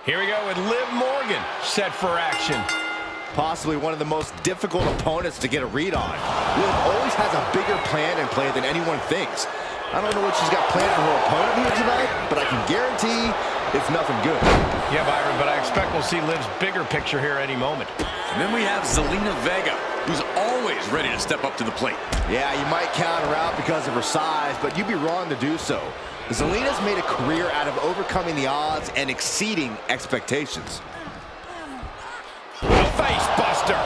Here we go with Liv Morgan set for action. Possibly one of the most difficult opponents to get a read on. Liv always has a bigger plan in play than anyone thinks. I don't know what she's got planned for her opponent here tonight, but I can guarantee it's nothing good. Yeah, Byron, but I expect we'll see Liv's bigger picture here any moment. And then we have Zelina Vega, who's always ready to step up to the plate. Yeah, you might count her out because of her size, but you'd be wrong to do so. Zelina's made a career out of overcoming the odds and exceeding expectations. Face buster.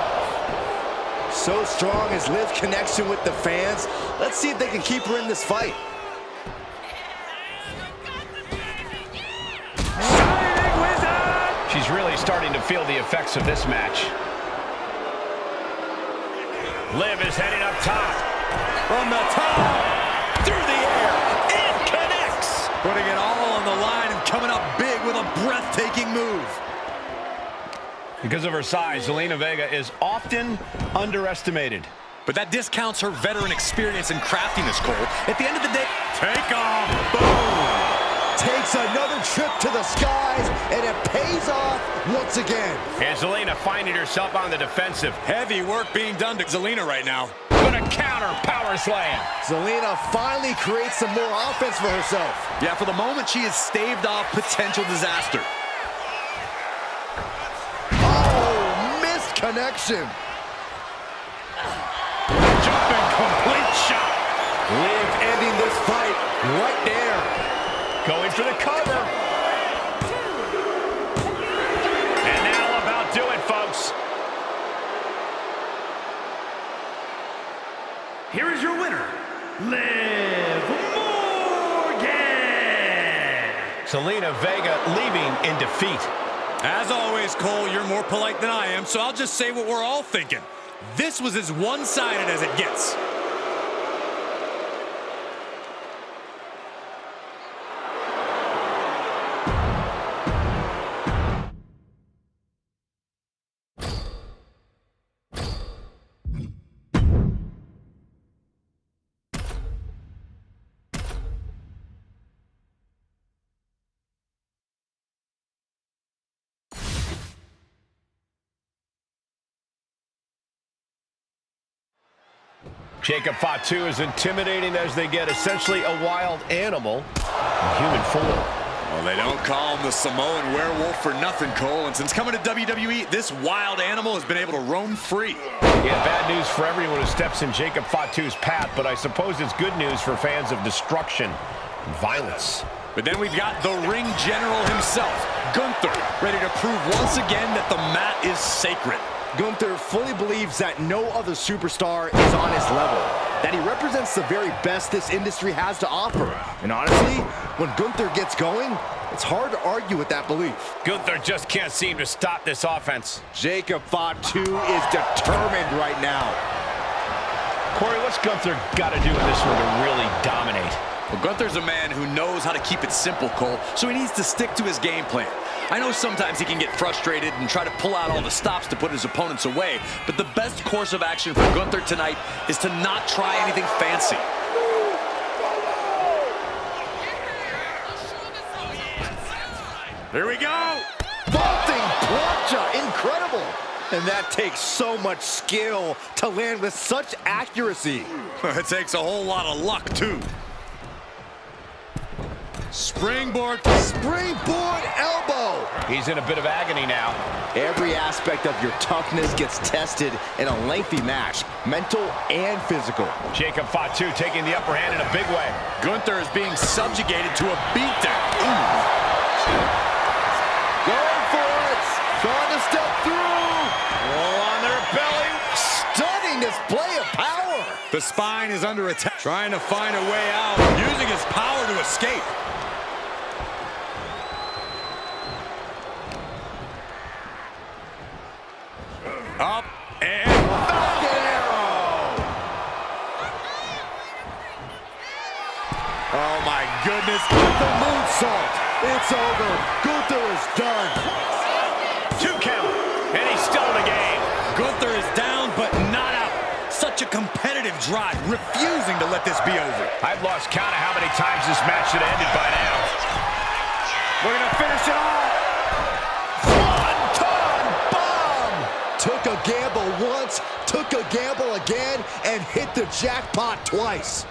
So strong is Liv's connection with the fans. Let's see if they can keep her in this fight. Shining Wizard! She's really starting to feel the effects of this match. Liv is heading up top. From the top, through the air, it connects! Putting it all on the line and coming up big with a breathtaking move. Because of her size, Zelina Vega is often underestimated. But that discounts her veteran experience and craftiness, Cole. At the end of the day, take off, boom! Takes another trip to the skies, and it pays off once again. And Zelina finding herself on the defensive. Heavy work being done to Zelina right now. Gonna counter power slam. Zelina finally creates some more offense for herself. Yeah, for the moment, she has staved off potential disaster. Connection. Jumping complete shot. Liv ending this fight right there. Going for the cover. And that'll about do it, folks. Here is your winner, Liv Morgan. Zelina Vega leaving in defeat. As always, Cole, you're more polite than I am, so I'll just say what we're all thinking. This was as one-sided as it gets. Jacob Fatu is intimidating as they get, essentially a wild animal in human form. Well, they don't call him the Samoan werewolf for nothing, Cole. And since coming to WWE, this wild animal has been able to roam free. Yeah, bad news for everyone who steps in Jacob Fatu's path, but I suppose it's good news for fans of destruction and violence. But then we've got the ring general himself, Gunther, ready to prove once again that the mat is sacred. Gunther fully believes that no other superstar is on his level, that he represents the very best this industry has to offer. And honestly, when Gunther gets going, it's hard to argue with that belief. Gunther just can't seem to stop this offense. Jacob Fatu is determined right now. Corey, what's Gunther got to do in this one to really dominate? Well, Gunther's a man who knows how to keep it simple, Cole, so he needs to stick to his game plan. I know sometimes he can get frustrated and try to pull out all the stops to put his opponents away, but the best course of action for Gunther tonight is to not try anything fancy. Here we go! Vaulting plancha, incredible! And that takes so much skill to land with such accuracy. It takes a whole lot of luck, too. Springboard. Springboard elbow. He's in a bit of agony now. Every aspect of your toughness gets tested in a lengthy match, mental and physical. Jacob Fatu taking the upper hand in a big way. Gunther is being subjugated to a beatdown. Going for it. Trying to step through. Roll on their belly. Stunning display of power. The spine is under attack. Trying to find a way out. Using his power to escape. Up and Falcon arrow. oh my goodness. The moonsault. It's over. Gunther is done. 2 count, and he's still in the game. Gunther is down but not out. Such a competitive drive, refusing to let this be over. I've lost count of how many times this match should have ended by now. We're gonna finish it off. Took a gamble once, took a gamble again, and hit the jackpot twice.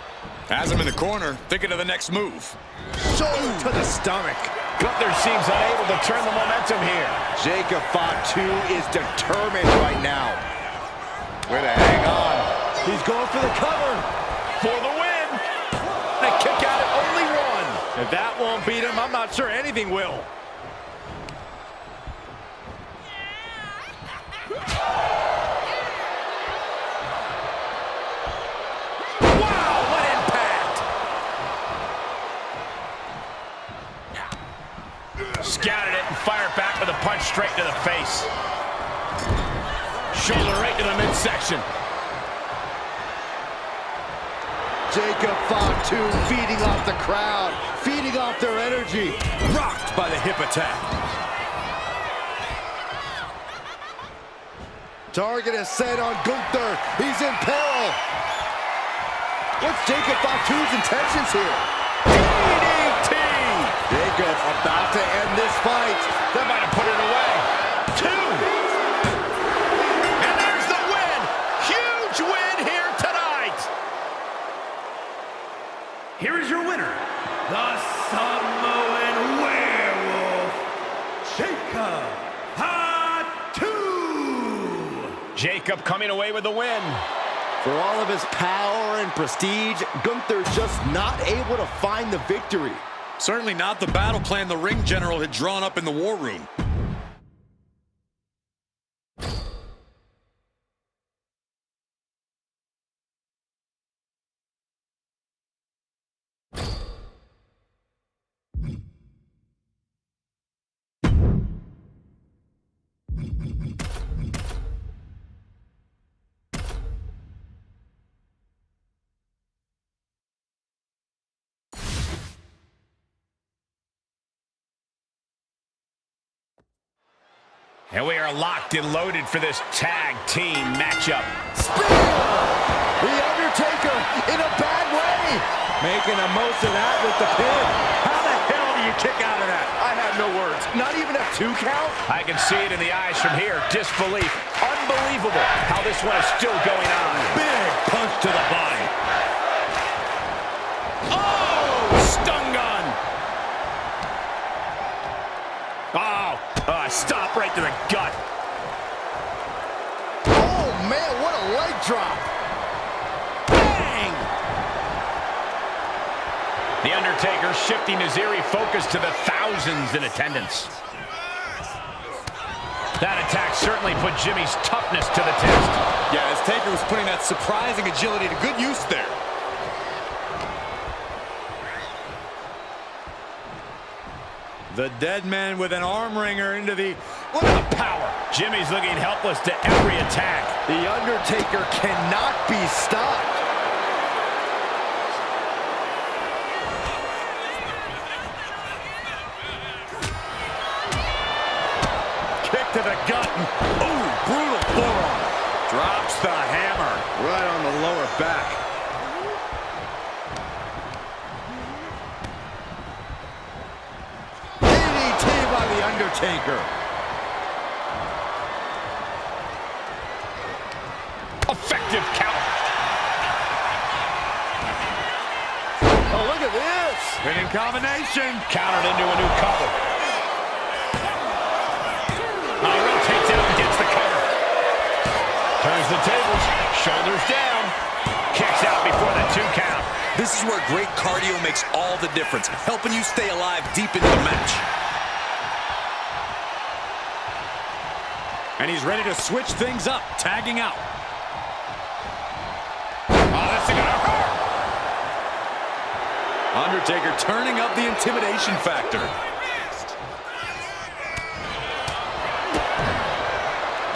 Has him in the corner, thinking of the next move. Shoulder to the stomach. Gunther seems unable to turn the momentum here. Jacob Fatu is determined right now. Way to hang on. He's going for the cover. For the win. They kick out at only 1. If that won't beat him, I'm not sure anything will. Wow, what impact! Scouted it and fired back with a punch straight to the face. Shoulder right to the midsection. Jacob Fatu feeding off the crowd, feeding off their energy. Rocked by the hip attack. Target is set on Gunther. He's in peril. What's Jacob Fatu's intentions here? DDT! Jacob about to end this fight. That might have put it away. 2! And there's the win! Huge win here tonight! Here is your winner, the Samoan Werewolf, Jacob Fatu. Jacob coming away with the win. For all of his power and prestige, Gunther just not able to find the victory. Certainly not the battle plan the ring general had drawn up in the war room. And we are locked and loaded for this tag team matchup. The Undertaker in a bad way. Making the most of that with the pin. How the hell do you kick out of that? I have no words. Not even a 2 count? I can see it in the eyes from here. Disbelief. Unbelievable how this one is still going on. Big punch to the body. Oh, stun gun. Oh, stop right to the gut. Oh, man, what a leg drop. Bang! The Undertaker shifting his eerie focus to the thousands in attendance. That attack certainly put Jimmy's toughness to the test. Yeah, as Taker was putting that surprising agility to good use there. The dead man with an arm wringer into the... Look at the power. Jimmy's looking helpless to every attack. The Undertaker cannot be stopped. Kick to the gut. Ooh, brutal forearm. Drops the hammer. Right on the lower back. DDT by the Undertaker. Effective count. Oh, look at this. Spinning combination. Countered into a new cover. Rotates out and gets the cover. Turns the tables. Shoulders down. Kicks out before the 2 count. This is where great cardio makes all the difference, helping you stay alive deep into the match. And he's ready to switch things up, tagging out. Oh, this is gonna hurt. Undertaker turning up the intimidation factor.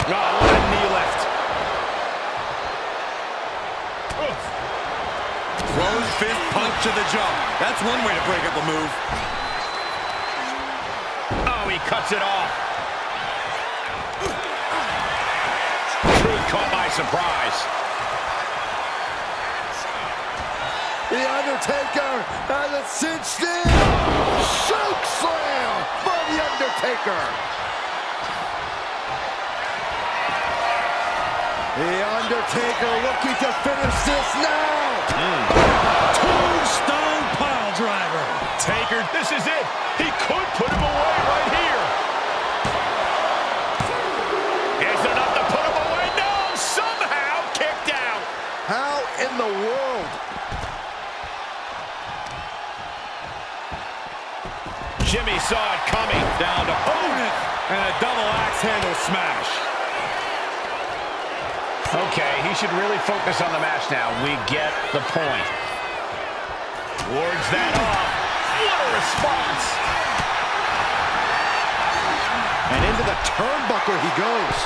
Oh, what a knee lift. Closed fist punch to the jaw. That's one way to break up a move. Oh, he cuts it off. Truth caught by surprise. The Undertaker has it cinched in. Choke slam by The Undertaker. The Undertaker looking to finish this now. Tombstone pile driver. Taker, this is it. He could put him away right here. Is it enough to put him away? No, somehow kicked out. How in the world? Jimmy saw it coming. Down to opponent. And a double axe handle smash. Okay, he should really focus on the match now. We get the point. Wards that off. What a response. And into the turnbuckle he goes.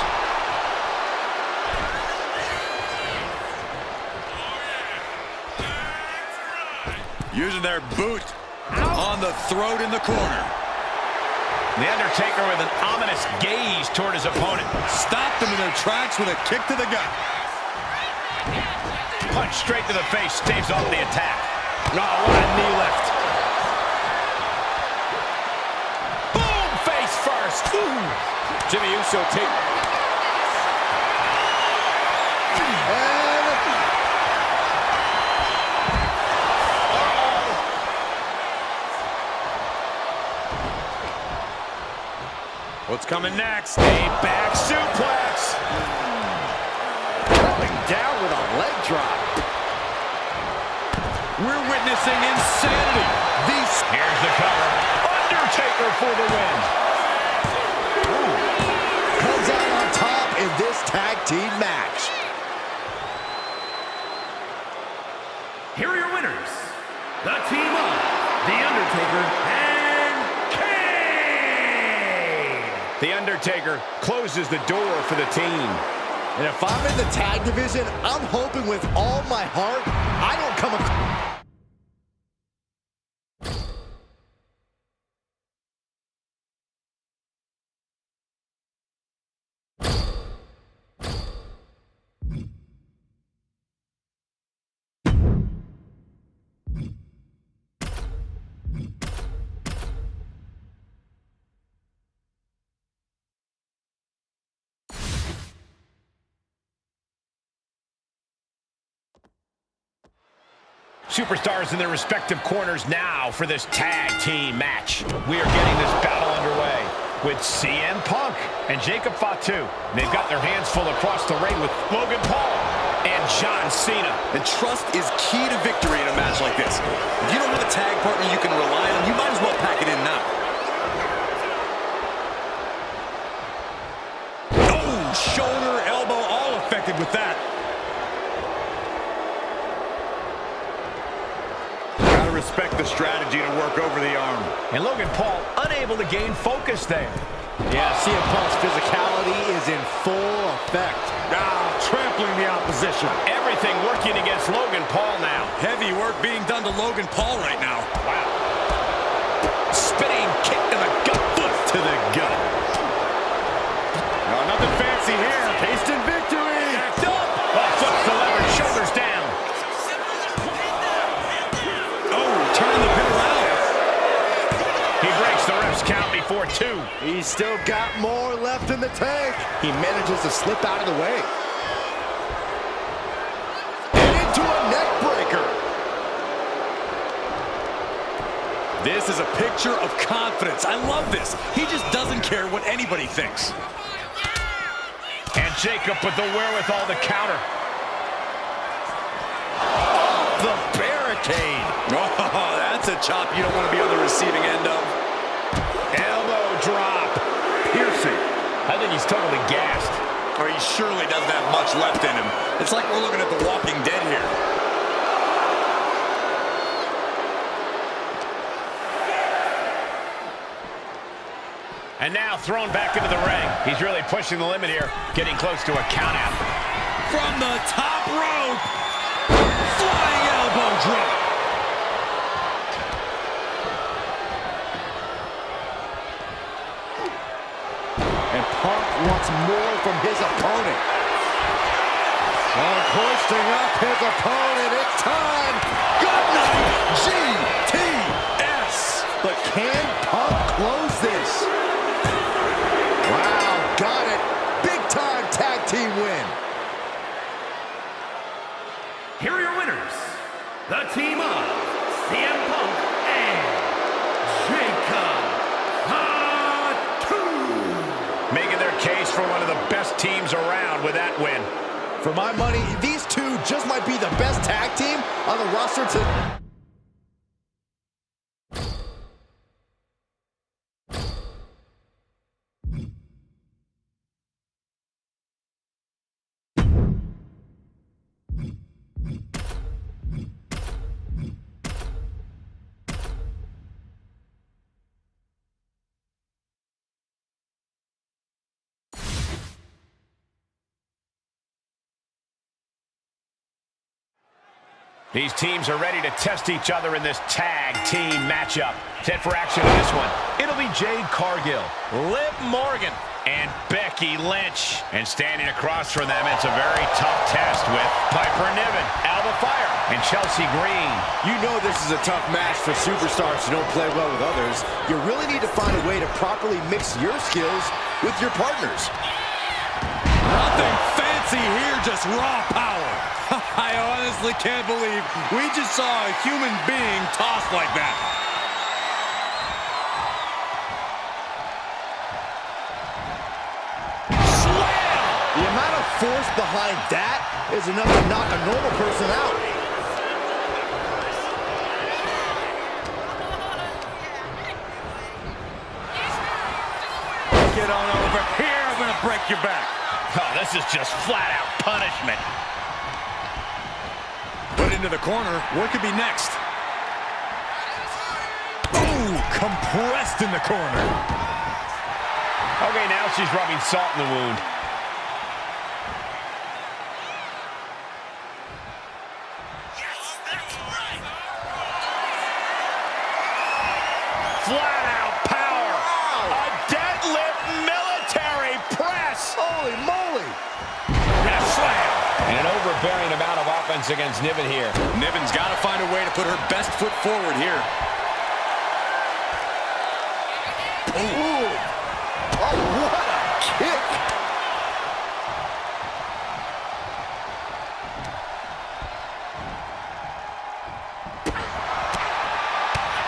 Using their boot on the throat in the corner. The Undertaker with an ominous gaze toward his opponent. Stopped them in their tracks with a kick to the gut. Punch straight to the face, staves off the attack. Oh, what a knee lift. Boom, face first. Ooh. Jimmy Uso take. What's coming next? A back suplex. Coming down with a leg drop. We're witnessing insanity. Here's the cover. Undertaker for the win. Comes out on top in this tag team match. Here are your winners. The team of The Undertaker and Kane. The Undertaker closes the door for the team. And if I'm in the tag division, I'm hoping with all my heart I don't come across. Superstars in their respective corners now for this tag team match. We are getting this battle underway with CM Punk and Jacob Fatu. They've got their hands full across the ring with Logan Paul and John Cena. And trust is key to victory in a match like this. If you don't have a tag partner you can rely on, you might as well pack it in now. Oh, shoulder, elbow, all affected with that. Respect the strategy to work over the arm. And Logan Paul unable to gain focus there. Yeah, CM Punk's physicality is in full effect. Trampling the opposition. Everything working against Logan Paul now. Heavy work being done to Logan Paul right now. Wow. Spinning kick to the gut. Foot to the gut. No, nothing fancy here. Tasting victory. Backed up. Oh, foot's delivered. Shoulders down. Count before 2. He's still got more left in the tank. He manages to slip out of the way. And into a neck breaker. This is a picture of confidence. I love this. He just doesn't care what anybody thinks. And Jacob with the wherewithal to counter. The barricade. Oh, that's a chop you don't want to be on the receiving end of. Elbow drop. Piercing. I think he's totally gassed. Or he surely doesn't have much left in him. It's like we're looking at The Walking Dead here. And now thrown back into the ring. He's really pushing the limit here, getting close to a count out. From the top rope. Flying elbow drop. And Punk wants more from his opponent. Hoisting up his opponent. It's time. Good night, GTS. But can Punk close this? Wow, got it. Big time tag team win. Here are your winners, the team of CM Punk and Jacob Fatu. Making their case for one of the best teams around with that win. For my money, these two just might be the best tag team on the roster to... These teams are ready to test each other in this tag team matchup. Set for action in this one. It'll be Jade Cargill, Liv Morgan, and Becky Lynch. And standing across from them, it's a very tough test with Piper Niven, Alba Fire, and Chelsea Green. You know this is a tough match for superstars who don't play well with others. You really need to find a way to properly mix your skills with your partners. Nothing fancy here, just raw power. I honestly can't believe we just saw a human being tossed like that. Slam! The amount of force behind that is enough to knock a normal person out. Get on over here, I'm gonna break your back. Oh, this is just flat-out punishment. Put into the corner. What could be next? Ooh, compressed in the corner. Okay, now she's rubbing salt in the wound. Flat-out power. A deadlift military press. Holy moly! And a slam. And an overbearing amount of offense against Niven here. Niven's got to find a way to put her best foot forward here. Ooh. Oh, what a kick!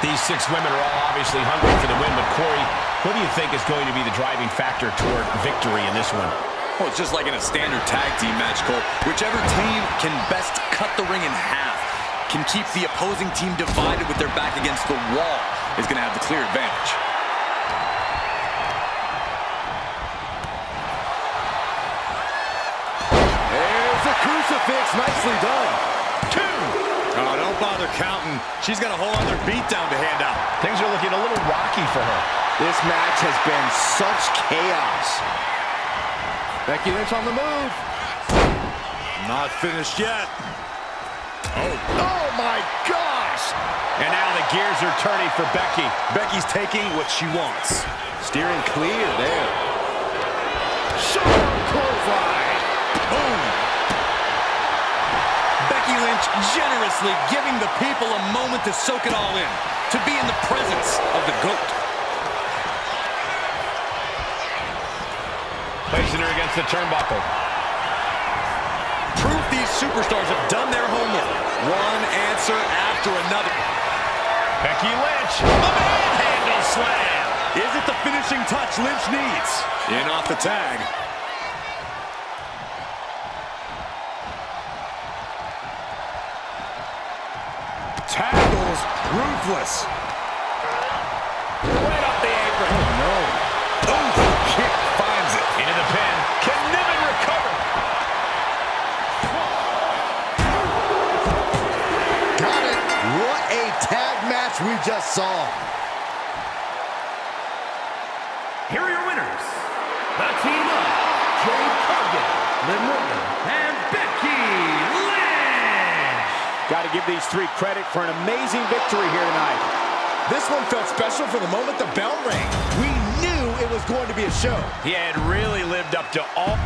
These six women are all obviously hungry for the win, but Corey, what do you think is going to be the driving factor toward victory in this one? Well, it's just like in a standard tag team match, Cole. Whichever team can best cut the ring in half, can keep the opposing team divided with their back against the wall, is going to have the clear advantage. There's the crucifix. Nicely done. Two. Oh, don't bother counting. She's got a whole other beatdown to hand out. Things are looking a little rocky for her. This match has been such chaos. Becky Lynch on the move. Not finished yet. Oh my gosh! And now the gears are turning for Becky. Becky's taking what she wants. Steering clear there. Sharp clothesline. Boom. Becky Lynch generously giving the people a moment to soak it all in, to be in the presence of the GOAT. Placing her against the turnbuckle. Proof these superstars have done their homework. One answer after another. Becky Lynch, the manhandle slam. Is it the finishing touch Lynch needs? In off the tag. Tackles ruthless. Right off the apron. Oh, no. Oh, kick finds it. Into the pin. Can Niven recover? Got it. What a tag match we just saw. Here are your winners. The team of Jade Cargill, Liv Morgan, and Becky Lynch. Got to give these three credit for an amazing victory here tonight. This one felt special from the moment the bell rang. We knew it was going to be a show. He had really lived up to all...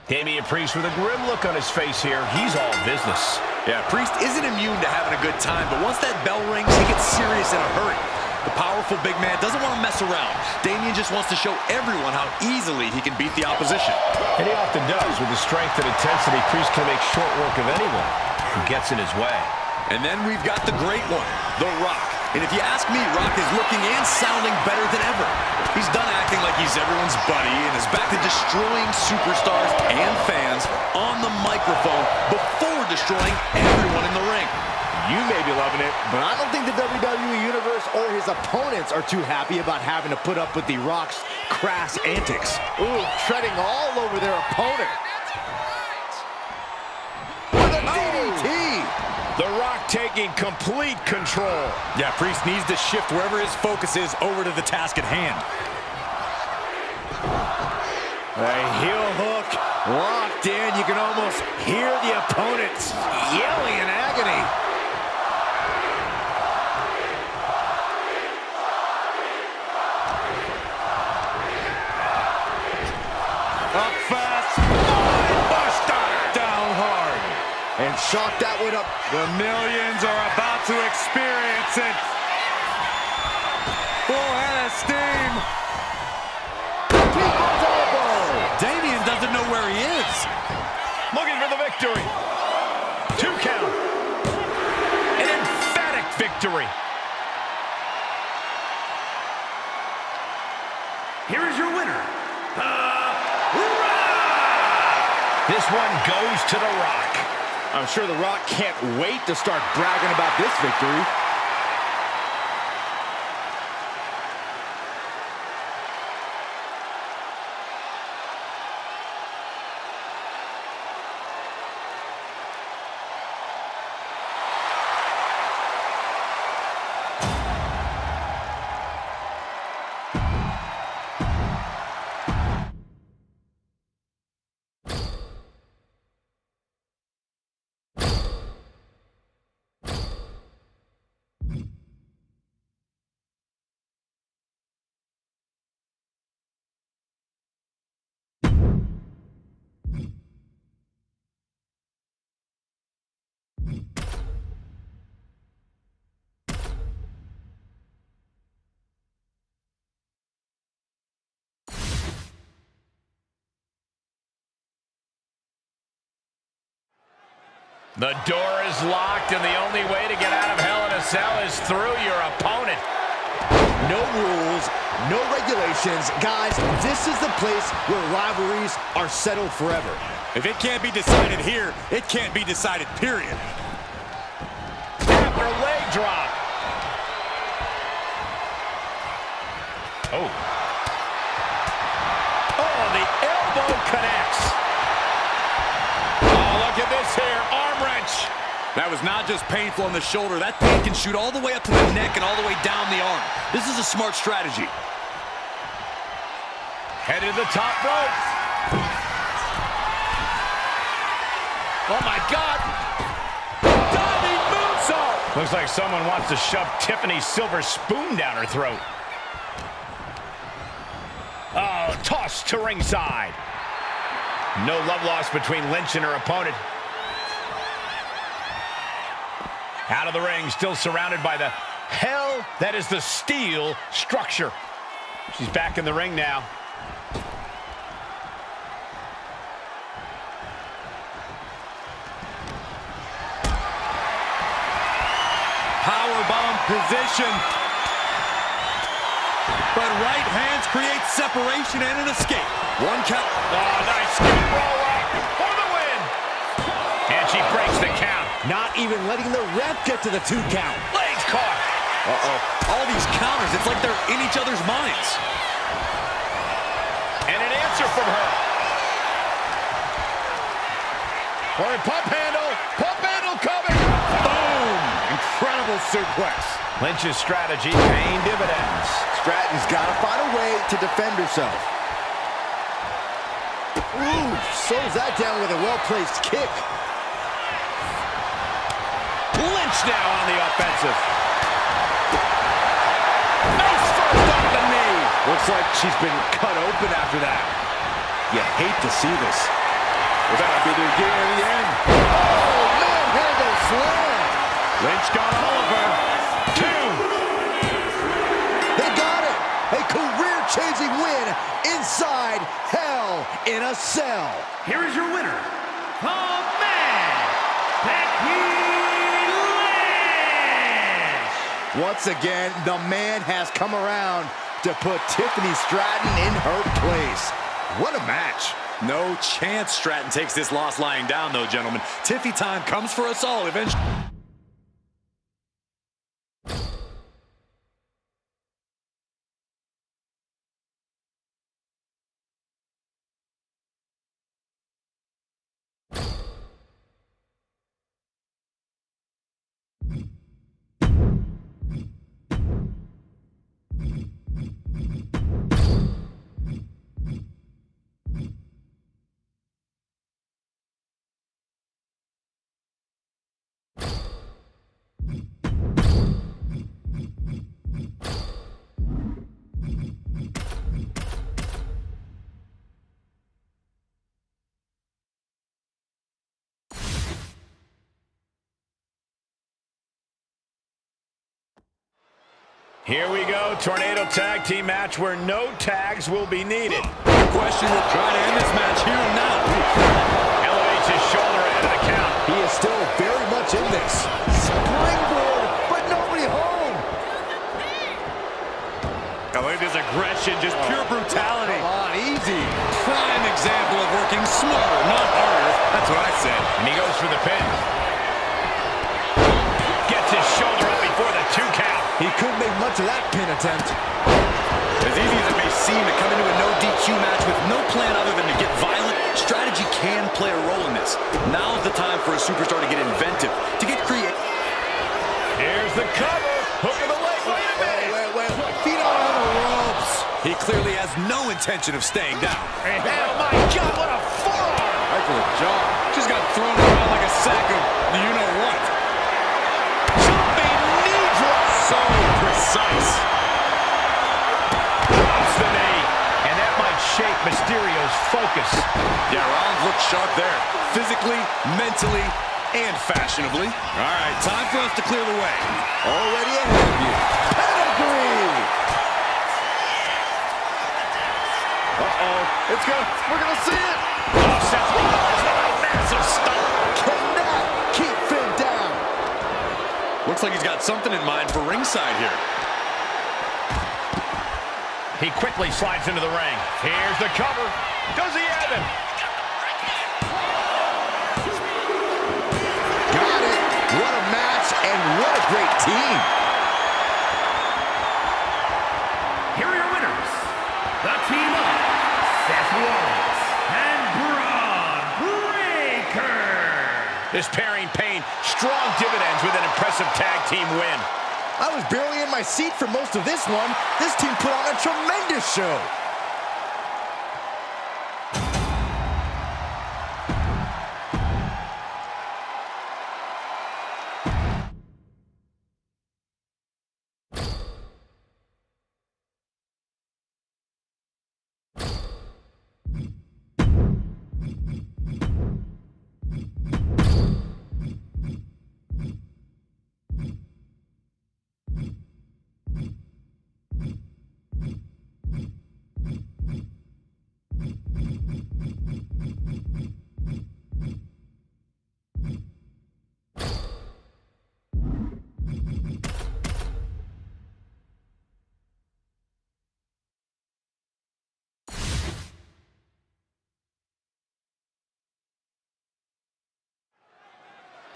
Damian Priest with a grim look on his face here. He's all business. Yeah, Priest isn't immune to having a good time, but once that bell rings, he gets serious in a hurry. The powerful big man doesn't want to mess around. Damian just wants to show everyone how easily he can beat the opposition. And he often does. With the strength and intensity, Priest can make short work of anyone who gets in his way. And then we've got the great one, The Rock. And if you ask me, Rock is looking and sounding better than ever. He's done acting like he's everyone's buddy and is back to destroying superstars and fans on the microphone before destroying everyone in the ring. You may be loving it, but I don't think the WWE Universe or his opponents are too happy about having to put up with The Rock's crass antics. Ooh, treading all over their opponent. With a DDT! The Rock taking complete control. Yeah, Priest needs to shift wherever his focus is over to the task at hand. A heel hook locked in. You can almost hear the opponents yelling in agony. Up fast. Buster. Down hard. And shot that one up. The millions are about to experience it. Full head of steam. People's elbow. Damian doesn't know where he is. Looking for the victory. 2 count. An emphatic victory. Here is your winner, The Rock. This one goes to The Rock. I'm sure The Rock can't wait to start bragging about this victory. The door is locked, and the only way to get out of Hell in a Cell is through your opponent. No rules, no regulations. Guys, this is the place where rivalries are settled forever. If it can't be decided here, it can't be decided, period. After leg drop. Oh. Oh, the elbow connects. Oh, look at this here. Arm wrench. That was not just painful on the shoulder. That pain can shoot all the way up to the neck and all the way down the arm. This is a smart strategy. Headed to the top rope. Oh, my God. Diving moonsault. Looks like someone wants to shove Tiffany's silver spoon down her throat. Oh, tossed to ringside. No love lost between Lynch and her opponent. Out of the ring, still surrounded by the hell that is the steel structure. She's back in the ring now. Powerbomb position. But right hands create separation and an escape. One count. Oh, nice skip roll up for the win. And she breaks the count. Not even letting the ref get to the 2 count. Legs caught. Uh-oh. All these counters, it's like they're in each other's minds. And an answer from her. For a pump handle. Pump handle coming. Boom. Incredible suplex. Lynch's strategy paying dividends. Stratton's got to find a way to defend herself. Ooh, slows that down with a well-placed kick. Lynch now on the offensive. Nice first off the knee. Looks like she's been cut open after that. You hate to see this. That'll be the beginning of the end. Oh, manhandle slam. Lynch got all of her. 2. They got it. A career-changing win inside Hell in a Cell. Here is your winner, the man, Becky Lynch. Once again, the man has come around to put Tiffany Stratton in her place. What a match. No chance Stratton takes this loss lying down, though, gentlemen. Tiffy time comes for us all eventually. Here we go, Tornado Tag Team match where no tags will be needed. The question will try to end this match here and now. Elevates his shoulder ahead of the count. He is still very much in this. Springboard, but nobody home. I look at this aggression, just pure brutality. Come on, easy. Prime example of working smarter, not harder. That's what I said. And he goes for the pin. Gets his shoulder up before the 2 count. He couldn't make much of that pin attempt. As easy as it may seem to come into a no DQ match with no plan other than to get violent, strategy can play a role in this. Now's the time for a superstar to get inventive, to get creative. Here's the cover. Hook of the leg. Wait a minute. Wait. Feet are on the ropes. He clearly has no intention of staying down. Oh, my God, what a forearm. Right to the jaw. Just got thrown around like a sack of you-know-what. Jumping knee drop. So precise. Drops the knee. And that might shake Mysterio's focus. Yeah, Rollins looked sharp there. Physically, mentally, and fashionably. All right, time for us to clear the way. Already ahead of you. Pedigree. Uh-oh. We're gonna see it. Oh, Seth Rollins with a massive stomp. Cannot keep Finn down. Looks like he's got something in mind for ringside here. He quickly slides into the ring. Here's the cover. Does he have him? Got it. What a match and what a great team. Here are your winners, Lawrence and Braun Breaker. This pairing paying strong dividends with an impressive tag team win. I was barely in my seat for most of this one. This team put on a tremendous show.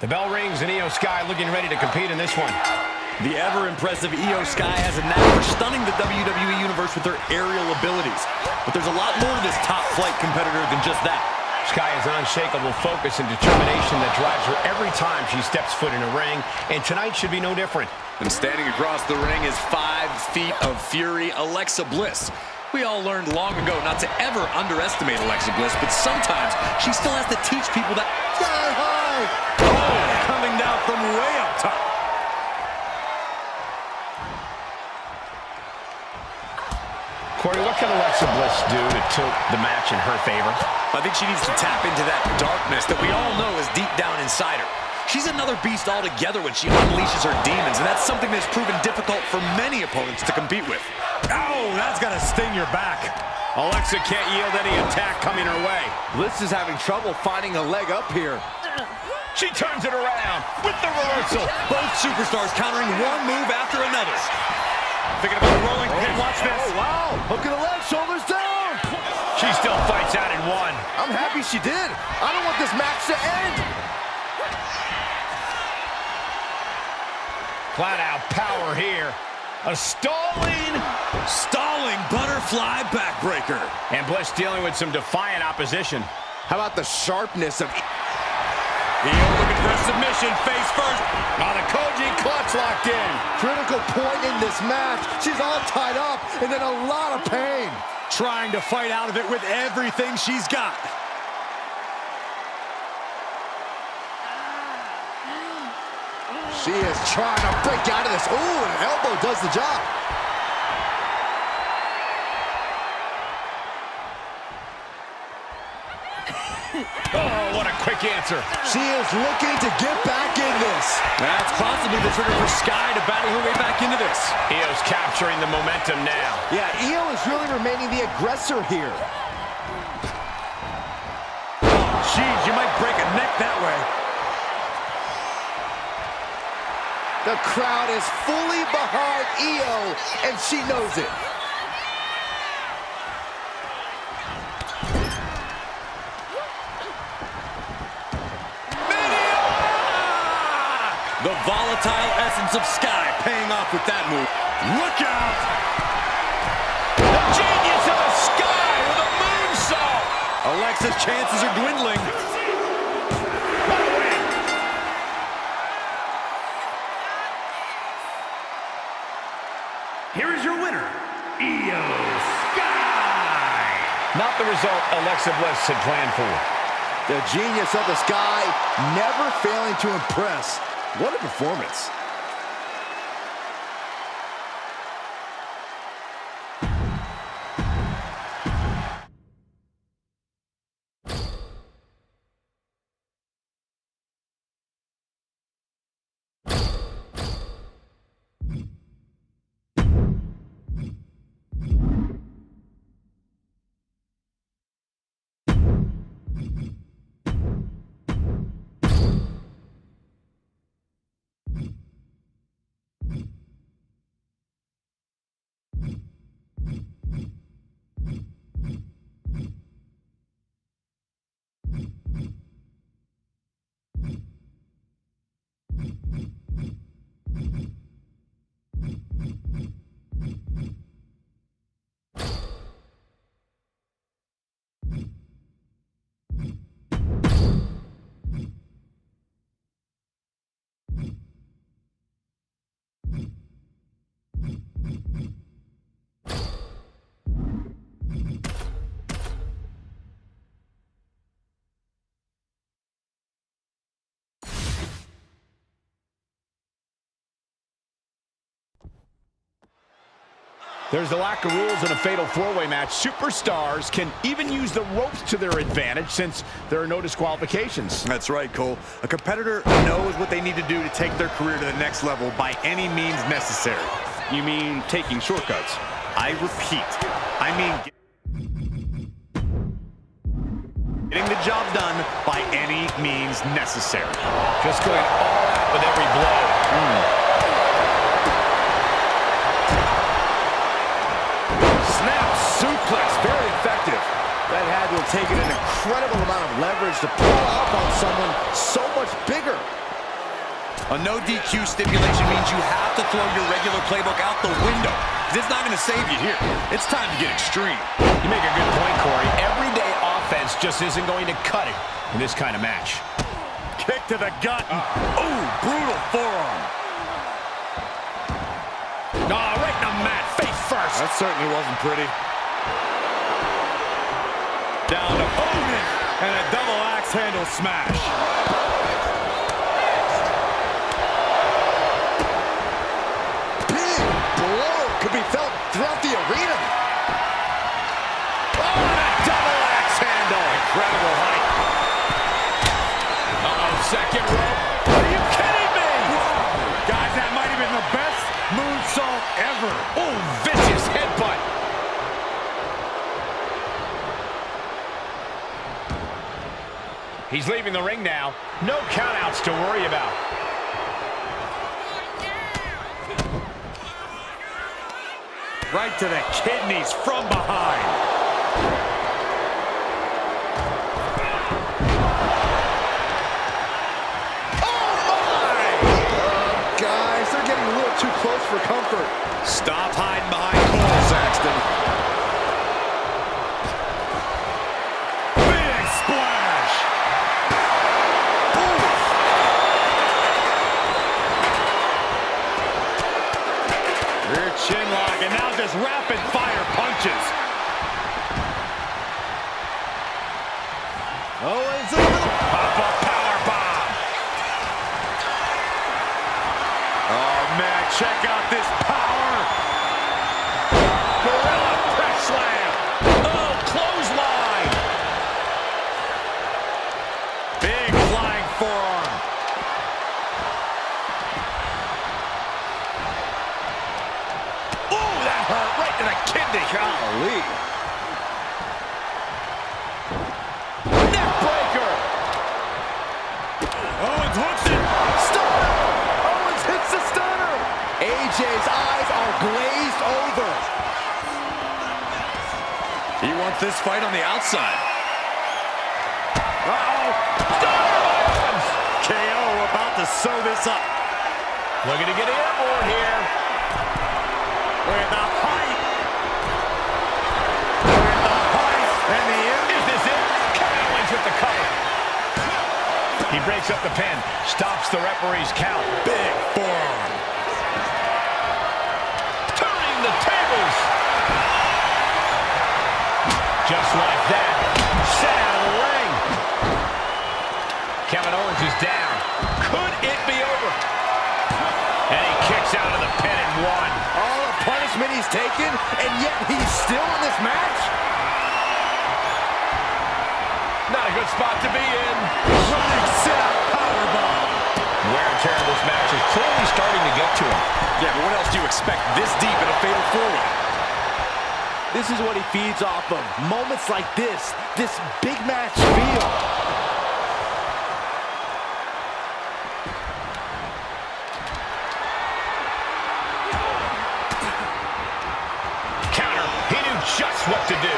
The bell rings and Io Sky looking ready to compete in this one. The ever-impressive Io Sky has a knack for stunning the WWE Universe with her aerial abilities. But there's a lot more to this top-flight competitor than just that. Sky has unshakable focus and determination that drives her every time she steps foot in a ring, and tonight should be no different. And standing across the ring is 5 feet of fury, Alexa Bliss. We all learned long ago not to ever underestimate Alexa Bliss, but sometimes she still has to teach people that Sky high! Oh, coming down from way up top. Corey, what can Alexa Bliss do to tilt the match in her favor? I think she needs to tap into that darkness that we all know is deep down inside her. She's another beast altogether when she unleashes her demons, and that's something that's proven difficult for many opponents to compete with. Oh, that's gonna sting your back. Alexa can't yield any attack coming her way. Bliss is having trouble finding a leg up here. She turns it around with the reversal. Both superstars countering one move after another. Thinking about a rolling pin, watch this. Oh, wow. Hook of the leg, shoulders down. She still fights out in one. I'm happy she did. I don't want this match to end. Flat out power here. A stalling butterfly backbreaker. And Bliss dealing with some defiant opposition. How about the sharpness of... Io looking for a submission, face first. Now the Koji clutch locked in. critical point in this match. She's all tied up and in a lot of pain. Trying to fight out of it with everything she's got. She is trying to break out of this. Ooh, an elbow does the job. Oh, what a quick answer. She is looking to get back in this. That's possibly the trigger for Sky to battle her way back into this. Io's capturing the momentum now. Yeah, Io is really remaining the aggressor here. Jeez, you might break a neck that way. The crowd is fully behind Io, and she knows it. The volatile essence of Sky paying off with that move. Look out! The genius of the Sky with a moonsault. Alexa's chances are dwindling. What a win. Here is your winner, Io Sky. Not the result Alexa Bliss had planned for. The genius of the Sky never failing to impress. What a performance. There's the lack of rules in a fatal four-way match. Superstars can even use the ropes to their advantage since there are no disqualifications. That's right, Cole. A competitor knows what they need to do to take their career to the next level by any means necessary. You mean taking shortcuts? I repeat, I mean getting the job done by any means necessary. Just going all out with every blow. Snap suplex, very effective. That had to have taken an incredible amount of leverage to pull up on someone so much bigger. A no DQ stipulation means you have to throw your regular playbook out the window. It's not going to save you here. It's time to get extreme. You make a good point, Corey. Everyday offense just isn't going to cut it in this kind of match. Kick to the gut. Ooh, brutal forearm. Right in the mat, face first. That certainly wasn't pretty. Down to Hogan, and a double axe handle smash. Big blow could be felt throughout the arena. Oh, and a double axe handle. Incredible height. Second rope. Are you kidding me? Guys, that might have been the best moonsault ever. Oh, vicious headbutt. He's leaving the ring now. No countouts to worry about. Right to the kidneys from behind. Guys, they're getting a little too close for comfort. Stop hiding behind Cole, Saxton. Big splash. Rear chin lock, and now just rapid fire punches. Owens over the Pop-up powerbomb. Oh, man, check out this power. Gorilla press slam. Oh, clothesline. Big flying forearm. Ooh, that hurt right to the kidney. golly. Neck breaker. Owens hooks it. Stunner! Owens hits the stunner! AJ's eyes are glazed over. He wants this fight on the outside. KO about to sew this up. Looking to get airborne here. With the height. With the height. And the Is this it? Kevin Owens with the cover. He breaks up the pin. Stops the referee's count. big forearm. Turning the tables. Just like that. Set out of the ring. Kevin Owens is down. Could it be over? And he kicks out of the pin and one. All the punishment he's taken, and yet he's still in this match? Not a good spot to be in. Running sit-out powerbomb. Wear and tear of this match is clearly starting to get to him. Yeah, but what else do you expect this deep in a fatal four-way? This is what he feeds off of. Moments like this big match feel. Counter. He knew just what to do.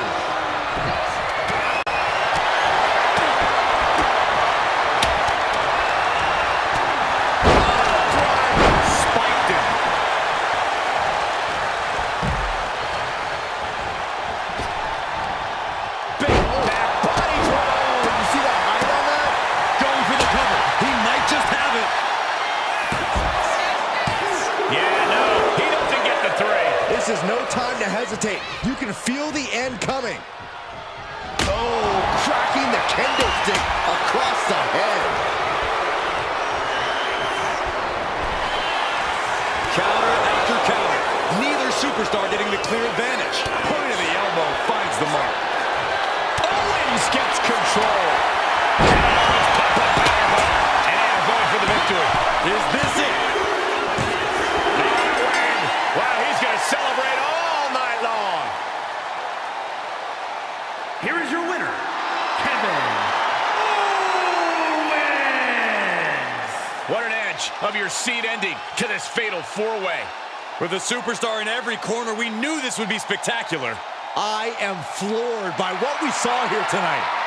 Spiked him. Big back body throw. You see that height on that? Going for the cover. He might just have it. Yeah, no, he doesn't get the three. This is no time to hesitate. You can feel the end coming. Oh, cracking the kendo stick across the head. Counter after counter. Neither superstar superstar getting the clear advantage. Point of the elbow finds the mark. Owens gets control. And going for the victory. Is this it? Wow, he's going to celebrate all night long. Here is your winner, Kevin Owens. What an edge of your seat ending to this fatal four-way. With a superstar in every corner, we knew this would be spectacular. I am floored by what we saw here tonight.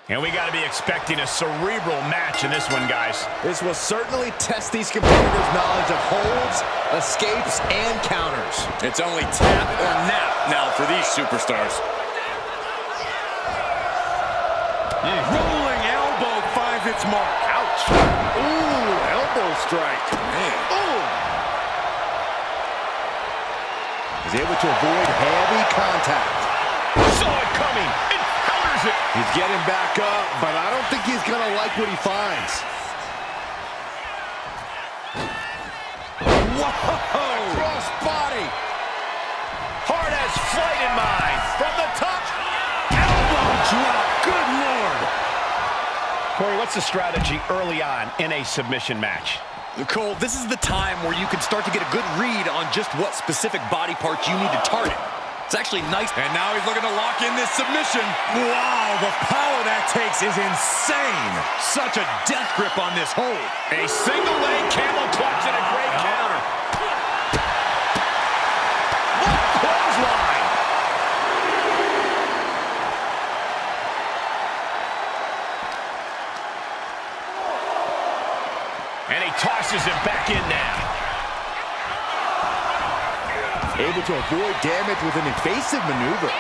And we got to be expecting a cerebral match in this one, guys. This will certainly test these competitors' knowledge of holds, escapes, and counters. It's only tap or nap now for these superstars. Rolling elbow finds its mark. Ouch. Ooh, elbow strike. Man. Boom! He's able to avoid heavy contact. Saw it coming. And counters it. He's getting back up, but I don't think he's going to like what he finds. Whoa! Cross body. Hard as flight in mind. From the top. Elbow drop. Good Lord. Corey, what's the strategy early on in a submission match? Cole, this is the time where you can start to get a good read on just what specific body parts you need to target. It's actually nice. And now he's looking to lock in this submission. Wow, the power that takes is insane. Such a death grip on this hold. A single leg camel clutch and a great counter. What a clothesline. And he tosses it back in now. Able to avoid damage with an evasive maneuver.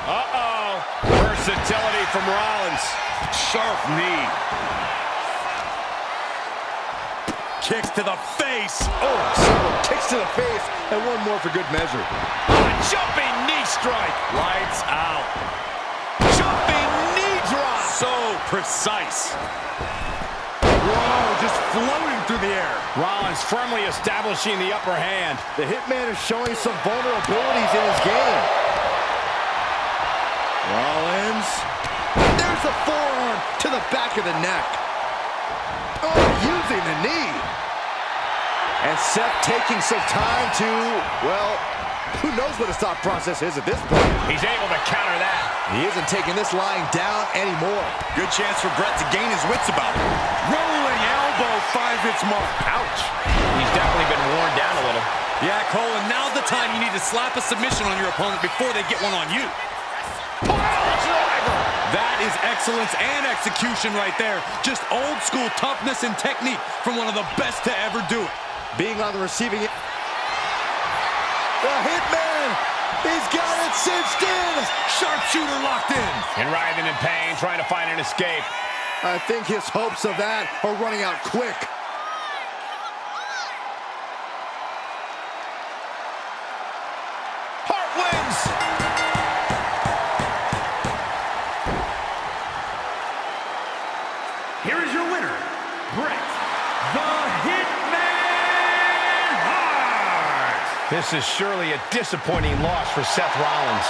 Uh-oh. Versatility from Rollins. Sharp knee. Kicks to the face. Oh, several kicks to the face, and one more for good measure. A jumping knee strike. Lights out. Jumping knee drop. So precise. Whoa, just floating through the air. Rollins firmly establishing the upper hand. The Hitman is showing some vulnerabilities in his game. Rollins. There's the forearm to the back of the neck. Oh, using the knee. And Seth taking some time to, well, who knows what his thought process is at this point. He's able to counter that. He isn't taking this lying down anymore. Good chance for Brett to gain his wits about it. Rolling elbow finds its mark. Ouch. He's definitely been worn down a little. Yeah, Cole, and now's the time you need to slap a submission on your opponent before they get one on you. That is excellence and execution right there. Just old school toughness and technique from one of the best to ever do it. Being on the receiving end. The Hitman, he's got it cinched in. Sharpshooter locked in. And writhing in pain, trying to find an escape. I think his hopes of that are running out quick. Hart wins. Here is your This is surely a disappointing loss for Seth Rollins.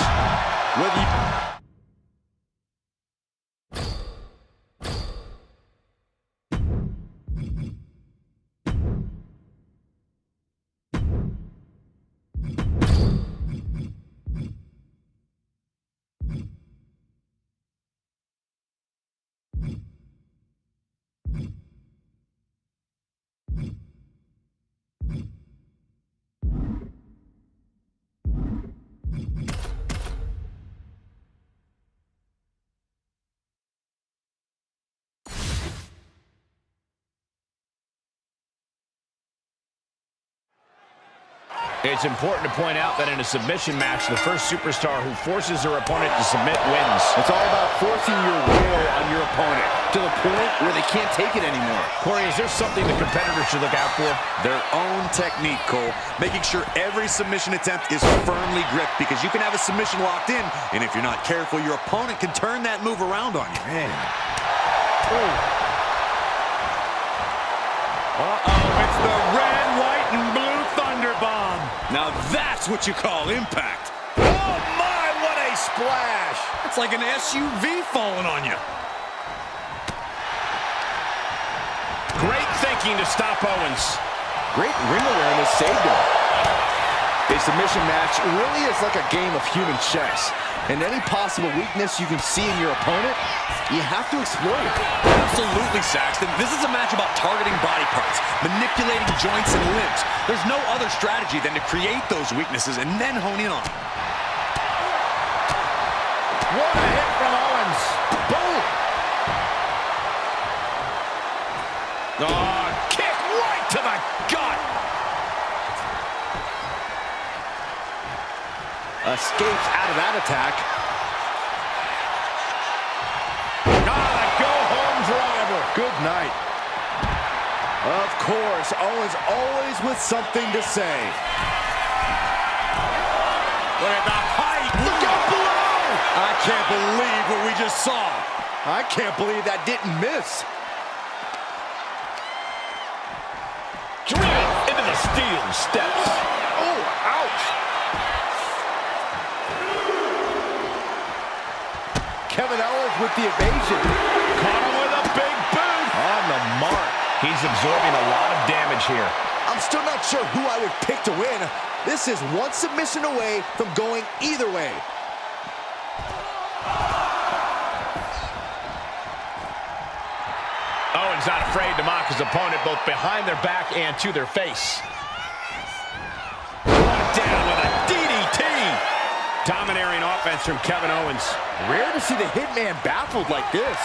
It's important to point out that in a submission match, the first superstar who forces their opponent to submit wins. It's all about forcing your will on your opponent to the point where they can't take it anymore. Corey, is there something the competitor should look out for? Their own technique, Cole. Making sure every submission attempt is firmly gripped, because you can have a submission locked in, and if you're not careful, your opponent can turn that move around on you. Man. It's the red, white, and blue Thunder Bomb. Now that's what you call impact. Oh my, what a splash! It's like an SUV falling on you. Great thinking to stop Owens. Great ring awareness saved him. A submission match really is like a game of human chess. And any possible weakness you can see in your opponent, you have to exploit it. Absolutely, Saxton. This is a match about targeting body parts, manipulating joints and limbs. There's no other strategy than to create those weaknesses and then hone in on them. What a hit from Owens. Boom! Oh, kick right to the gut. Escapes out of that attack. The go-home driver. Good night. Of course, Owens always with something to say. Look at the height. Look out below! I can't believe what we just saw. I can't believe that didn't miss. Driven into the steel steps. Oh, ouch! Kevin Owens with the evasion. Caught him with a big boot. On the mark. He's absorbing a lot of damage here. I'm still not sure who I would pick to win. This is one submission away from going either way. Owens not afraid to mock his opponent both behind their back and to their face. Brought down with a DDT. Domineering offense from Kevin Owens. Rare to see the Hitman baffled like this.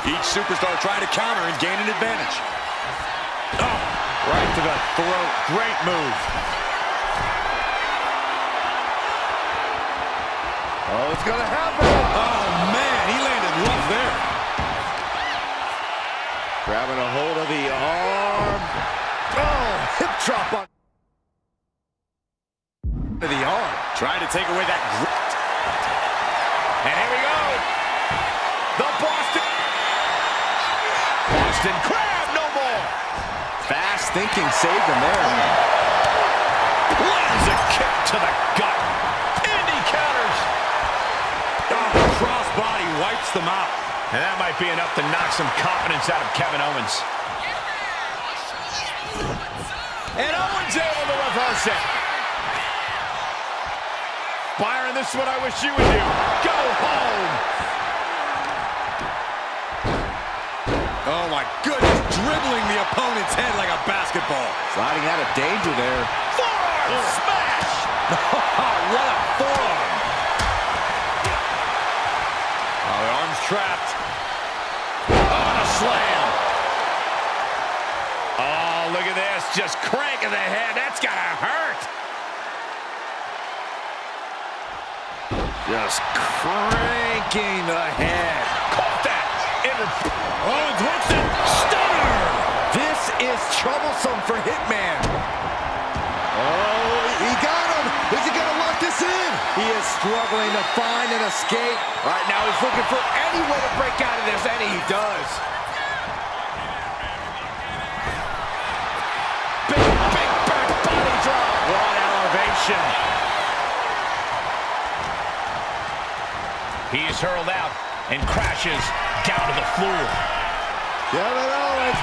Each superstar trying to counter and gain an advantage. Oh, right to the throat. Great move. Oh, it's gonna happen. Oh, man, he landed rough there. Grabbing a hold of the arm. Oh, hip drop on the arm. Trying to take away that grip. And here we go. The Boston Crab, no more. Fast thinking saved him there. Lands a kick to the gut. Indy counters. Oh, crossbody wipes them out. And that might be enough to knock some confidence out of Kevin Owens. And Owens able to reverse it. Byron, this is what I wish you would do. Go home. Oh, my goodness. Dribbling the opponent's head like a basketball. Sliding out of danger there. Forearm smash. What a forearm. Oh, the arm's trapped. On a slam. Oh, look at this. Just cranking the head. That's got to hurt. Just cranking the head. Caught that. Owens hooks it. Stunner. This is troublesome for Hitman. Oh, he got him. Is he going to lock this in? He is struggling to find an escape. Right now he's looking for any way to break out of this, and he does. submission. He is hurled out and crashes down to the floor. Kevin Owens.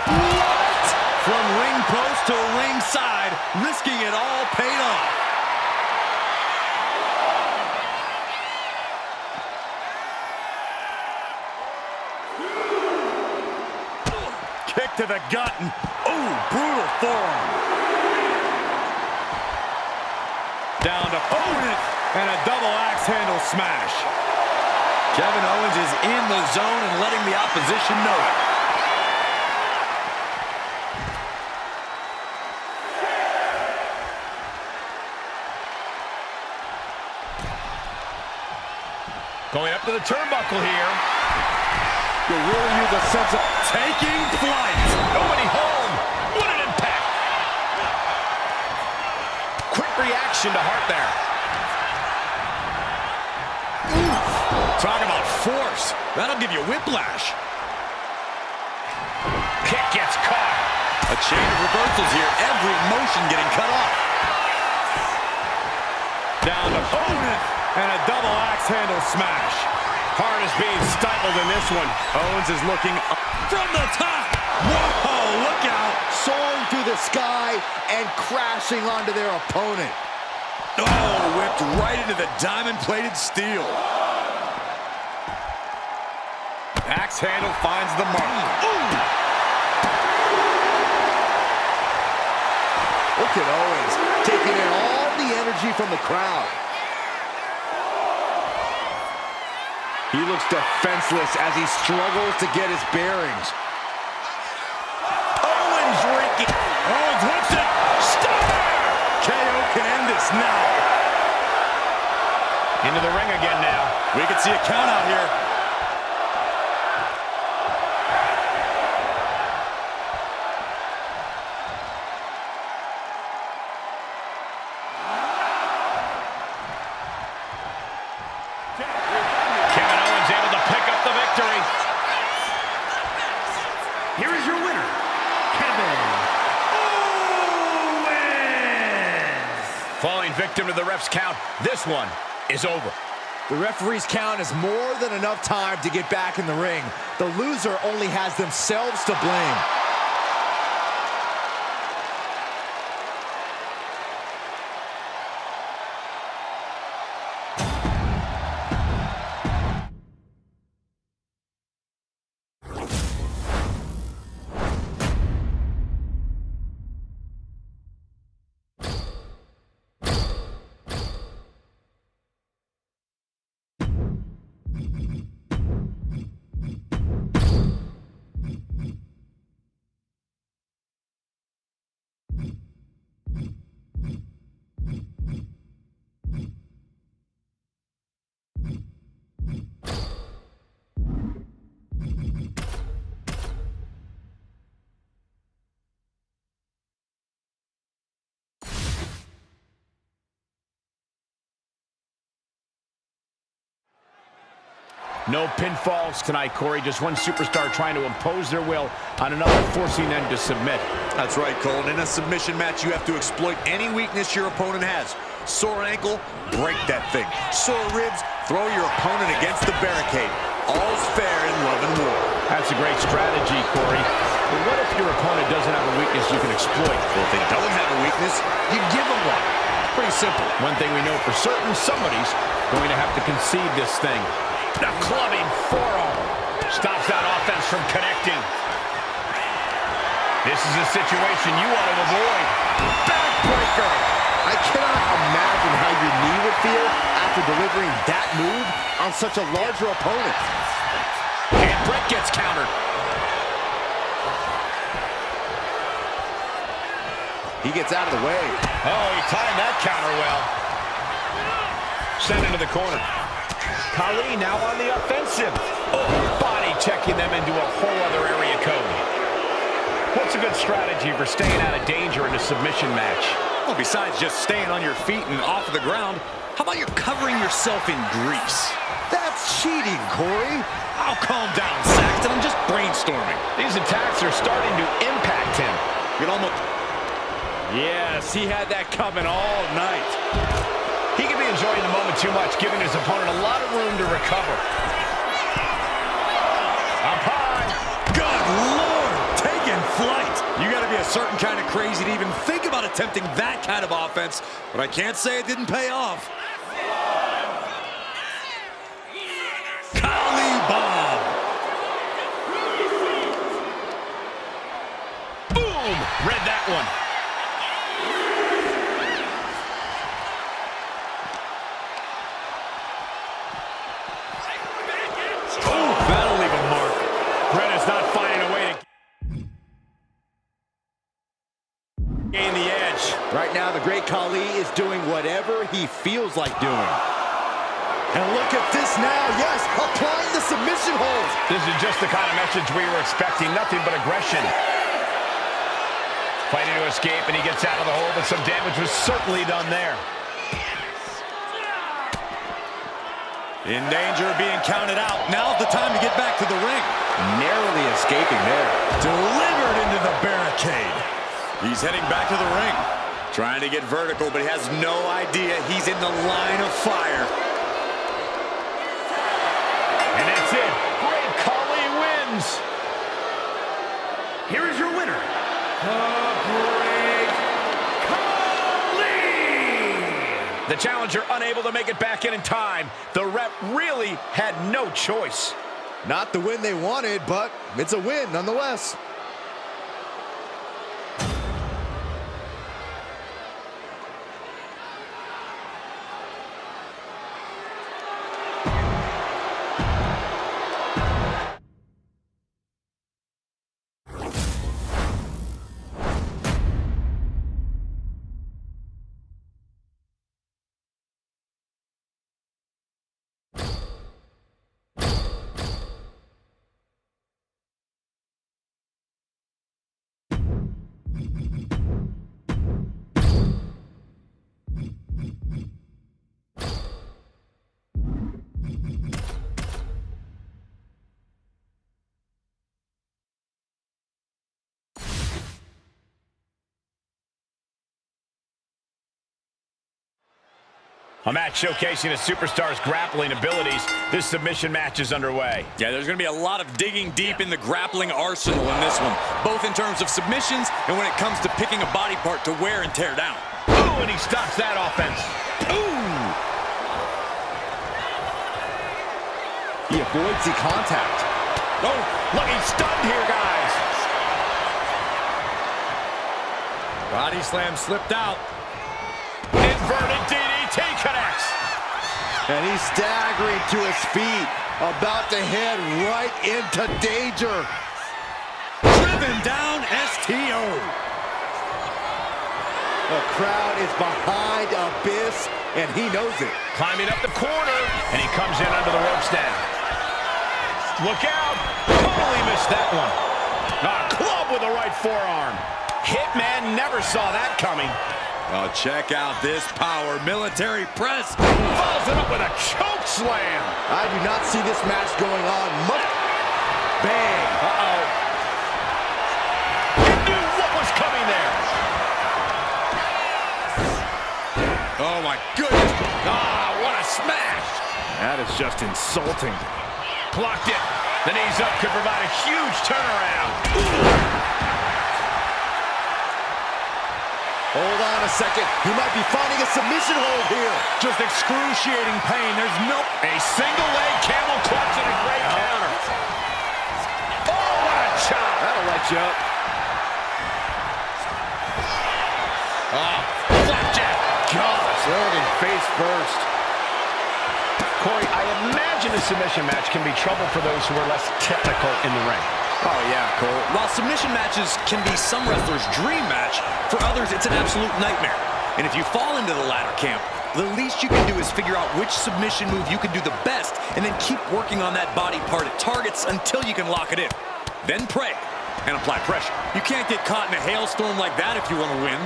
What? From ring post to ringside, risking it all paid off. Kick to the gut. Ooh, brutal forearm. Down to opponent and a double axe handle smash. Kevin Owens is in the zone and letting the opposition know it. Going up to the turnbuckle here. You'll really use a sense of taking flight. Nobody home. What an impact. Quick reaction to Hart there. Talk about force. That'll give you whiplash. Kick gets caught. A chain of reversals here. Every motion getting cut off. Down to opponent and a double axe handle smash. Hart is being stifled in this one. Owens is looking up From the top. Whoa, look out. Soaring through the sky and crashing onto their opponent. Oh, whipped right into the diamond-plated steel. Axe handle finds the mark. Ooh. Look at Owens taking in all the energy from the crowd. He looks defenseless as he struggles to get his bearings. Owens raking. Owens whips it. Stunner. KO can end this now. Into the ring again now. We can see a count out here. Kevin Owens able to pick up the victory. Here is your winner, Kevin Owens. Falling victim to the ref's count. This one is over. The referee's count is more than enough time to get back in the ring. The loser only has themselves to blame. No pinfalls tonight, Corey. Just one superstar trying to impose their will on another, forcing them to submit. That's right, Cole. In a submission match, you have to exploit any weakness your opponent has. Sore ankle, break that thing. Sore ribs, throw your opponent against the barricade. All's fair in love and war. That's a great strategy, Corey. But what if your opponent doesn't have a weakness you can exploit? Well, if they don't have a weakness, you give them one. Pretty simple. One thing we know for certain, somebody's going to have to concede this thing. The clubbing forearm stops that offense from connecting. This is a situation you want to avoid. Backbreaker. I cannot imagine how your knee would feel after delivering that move on such a larger opponent. And Brett gets countered. He gets out of the way. Oh, he timed that counter well. Sent into the corner. Khali now on the offensive. Oh, body checking them into a whole other area code. What's a good strategy for staying out of danger in a submission match? Well, besides just staying on your feet and off the ground, how about you covering yourself in grease? That's cheating, Corey. Oh, calm down, Saxton. I'm just brainstorming. These attacks are starting to impact him. You can almost... Yes, he had that coming all night. He could be enjoying the moment too much, giving his opponent a lot of room to recover. Up high. Good Lord, taking flight. You got to be a certain kind of crazy to even think about attempting that kind of offense, but I can't say it didn't pay off. Kali bomb. Boom! Read that one. That'll leave a mark. Brett is not finding a way to gain the edge. Right now, the great Khali is doing whatever he feels like doing. And look at this now. Yes, applying the submission hold. This is just the kind of message we were expecting. Nothing but aggression. Fighting to escape, and he gets out of the hole, but some damage was certainly done there. In danger of being counted out. Now's the time to get back to the ring. Narrowly escaping there. Delivered into the barricade. He's heading back to the ring. Trying to get vertical, but he has no idea he's in the line of fire. And that's it. Great Khali wins. Here is your winner, the Great Khali! The challenger unable to make it back in time. The ref really had no choice. Not the win they wanted, but it's a win nonetheless. A match showcasing a superstar's grappling abilities. This submission match is underway. Yeah, there's going to be a lot of digging deep in the grappling arsenal in this one, both in terms of submissions and when it comes to picking a body part to wear and tear down. Ooh, and he stops that offense. Ooh! He avoids the contact. Oh, look, he's stunned here, guys. Body slam slipped out. Inverted DDT connects. And he's staggering to his feet, about to head right into danger. Driven down STO. The crowd is behind Abyss, and he knows it. Climbing up the corner, and he comes in under the ropes now. Look out. Totally missed that one. A club with the right forearm. Hitman never saw that coming. Oh, check out this power. Military press. Follows it up with a choke slam. I do not see this match going on much. Bang. Uh-oh. He knew what was coming there. Oh, my goodness. Ah, what a smash. That is just insulting. Blocked it. The knees up could provide a huge turnaround. Hold on a second. He might be finding a submission hold here. Just excruciating pain. There's no... A single leg camel clutch and a great counter. Oh, what a chop. That'll light you up. Oh, flapjack. Gosh, landing face first. Corey, I imagine a submission match can be trouble for those who are less technical in the ring. Oh, yeah, Cole. While submission matches can be some wrestlers' dream match, for others, it's an absolute nightmare. And if you fall into the latter camp, the least you can do is figure out which submission move you can do the best, and then keep working on that body part it targets until you can lock it in. Then pray and apply pressure. You can't get caught in a hailstorm like that if you want to win.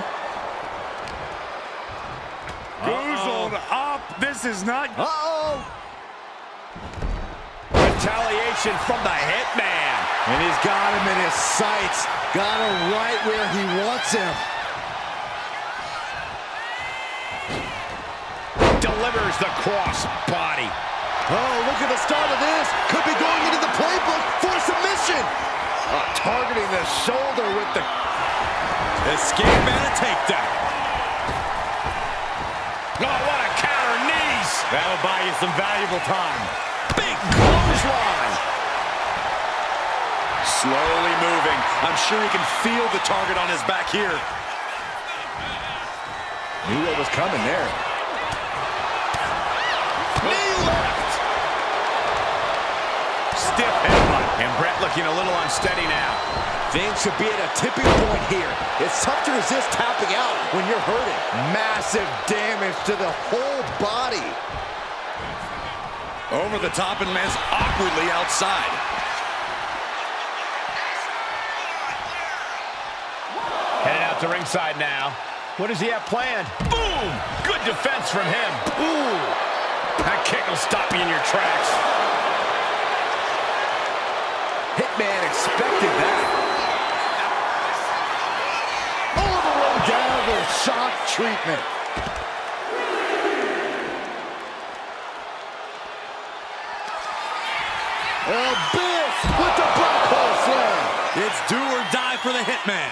Goes on up. This is not... Uh-oh. Retaliation from the Hitman. And he's got him in his sights. Got him right where he wants him. delivers the cross body. Oh, look at the start of this. Could be going into the playbook for submission. Targeting the shoulder with the... Escape and a takedown. Oh, what a counter, knees. That'll buy you some valuable time. Big clothesline. Slowly moving. I'm sure he can feel the target on his back here. Knew what was coming there. Knee left. Stiff headbutt. And Brett looking a little unsteady now. Things should be at a tipping point here. It's tough to resist tapping out when you're hurting. Massive damage to the whole body. Over the top and lands awkwardly outside. Headed out to ringside now. What does he have planned? Boom! Good defense from him. Ooh! That kick will stop you in your tracks. Hitman expected that. All the way down with shock treatment. Abyss with the black hole slam. It's do or die for the Hitman.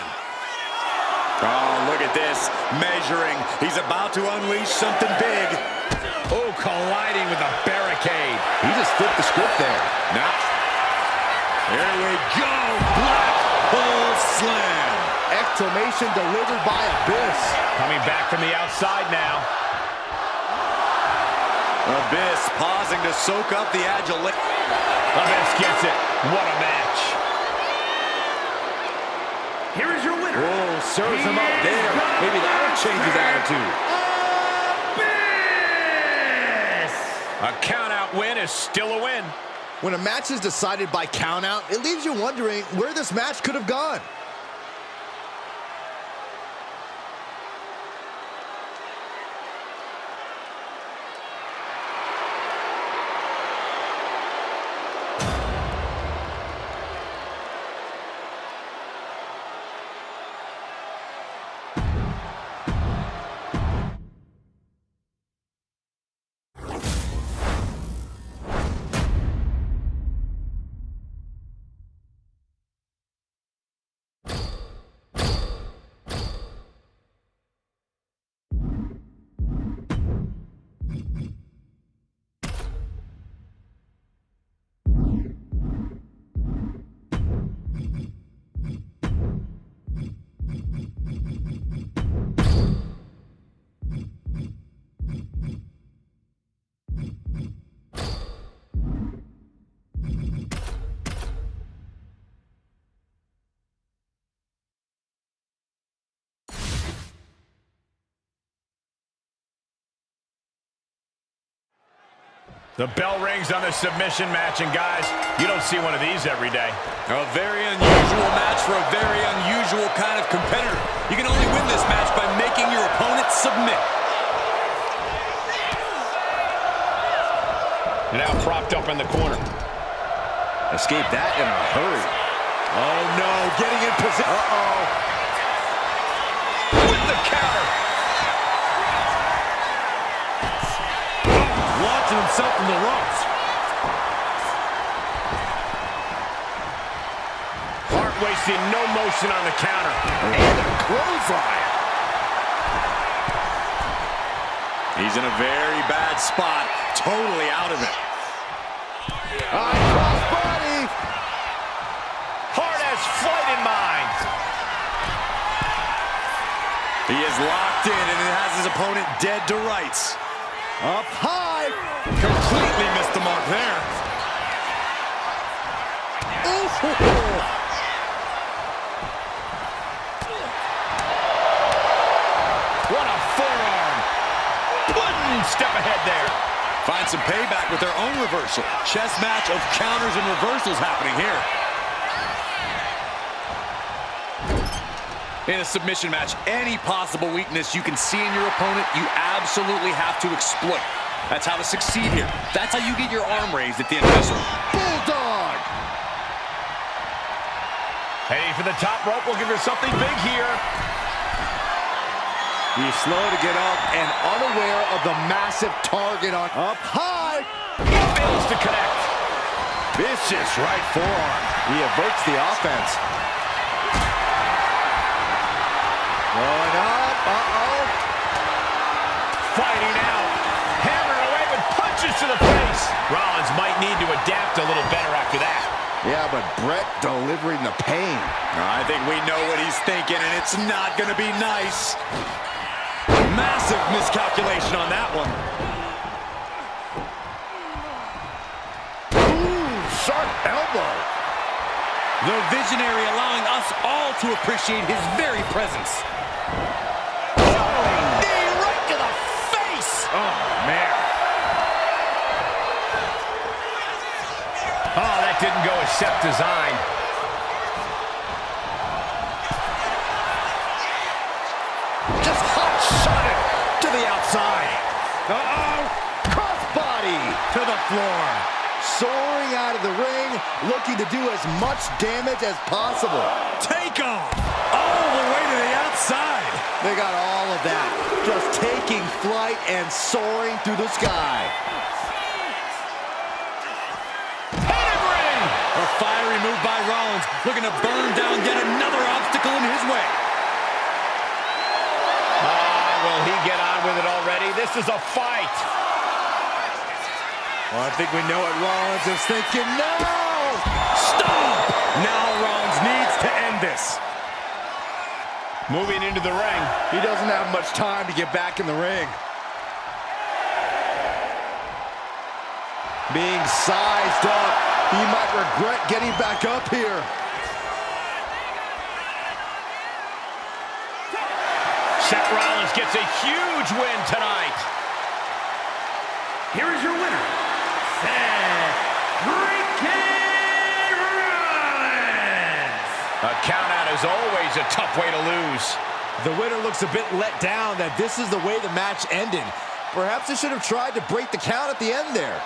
Oh, look at this. Measuring. He's about to unleash something big. Oh, colliding with a barricade. He just flipped the script there. Now, here we go. Black hole slam. Exclamation delivered by Abyss. Coming back from the outside now. Abyss pausing to soak up the agile. Abyss gets it. What a match. Here is your winner. Oh, serves him up there. Maybe that'll change his attitude. Abyss! A count-out win is still a win. When a match is decided by count-out, it leaves you wondering where this match could have gone. The bell rings on the submission match, and guys, you don't see one of these every day. A very unusual match for a very unusual kind of competitor. You can only win this match by making your opponent submit. Now propped up in the corner. Escape that in a hurry. Oh, no. Getting in position. Uh-oh. With the counter. Launching himself in the ropes. Hart wasting no motion on the counter. And a clothesline. He's in a very bad spot. Totally out of it. Crossbody. Hart has flight in mind. He is locked in and has his opponent dead to rights. Up high. Completely missed the mark there. What a forearm. One step ahead there. Find some payback with their own reversal. Chess match of counters and reversals happening here. In a submission match, any possible weakness you can see in your opponent, you absolutely have to exploit. That's how to succeed here. That's how you get your arm raised at the end of this one. Bulldog. Heading for the top rope, looking for something big here. He's slow to get up and unaware of the massive target on up high. He fails to connect. Vicious right forearm. He averts the offense. Going up. Uh-oh. Fighting out. Hammering away with punches to the face. Rollins might need to adapt a little better after that. Yeah, but Brett delivering the pain. I think we know what he's thinking, and it's not going to be nice. Massive miscalculation on that one. Ooh, sharp elbow. The visionary allowing us all to appreciate his very presence. Knee right to the face. Oh, man. Oh, that didn't go as Seth designed. Just hot-shotted to the outside. Uh-oh. Crossbody to the floor. Soaring out of the ring, looking to do as much damage as possible. Take off. All the way to the outside. They got all of that. Just taking flight and soaring through the sky. A fiery move by Rollins, looking to burn down yet another obstacle in his way. Will he get on with it already? This is a fight. Well, I think we know what Rollins is thinking. No! Stop! Now Rollins needs to end this. Moving into the ring. He doesn't have much time to get back in the ring. Being sized up, he might regret getting back up here. Seth Rollins gets a huge win tonight. Here is your winner, Seth freaking Rollins. A countout is always a tough way to lose. The winner looks a bit let down that this is the way the match ended. Perhaps they should have tried to break the count at the end there.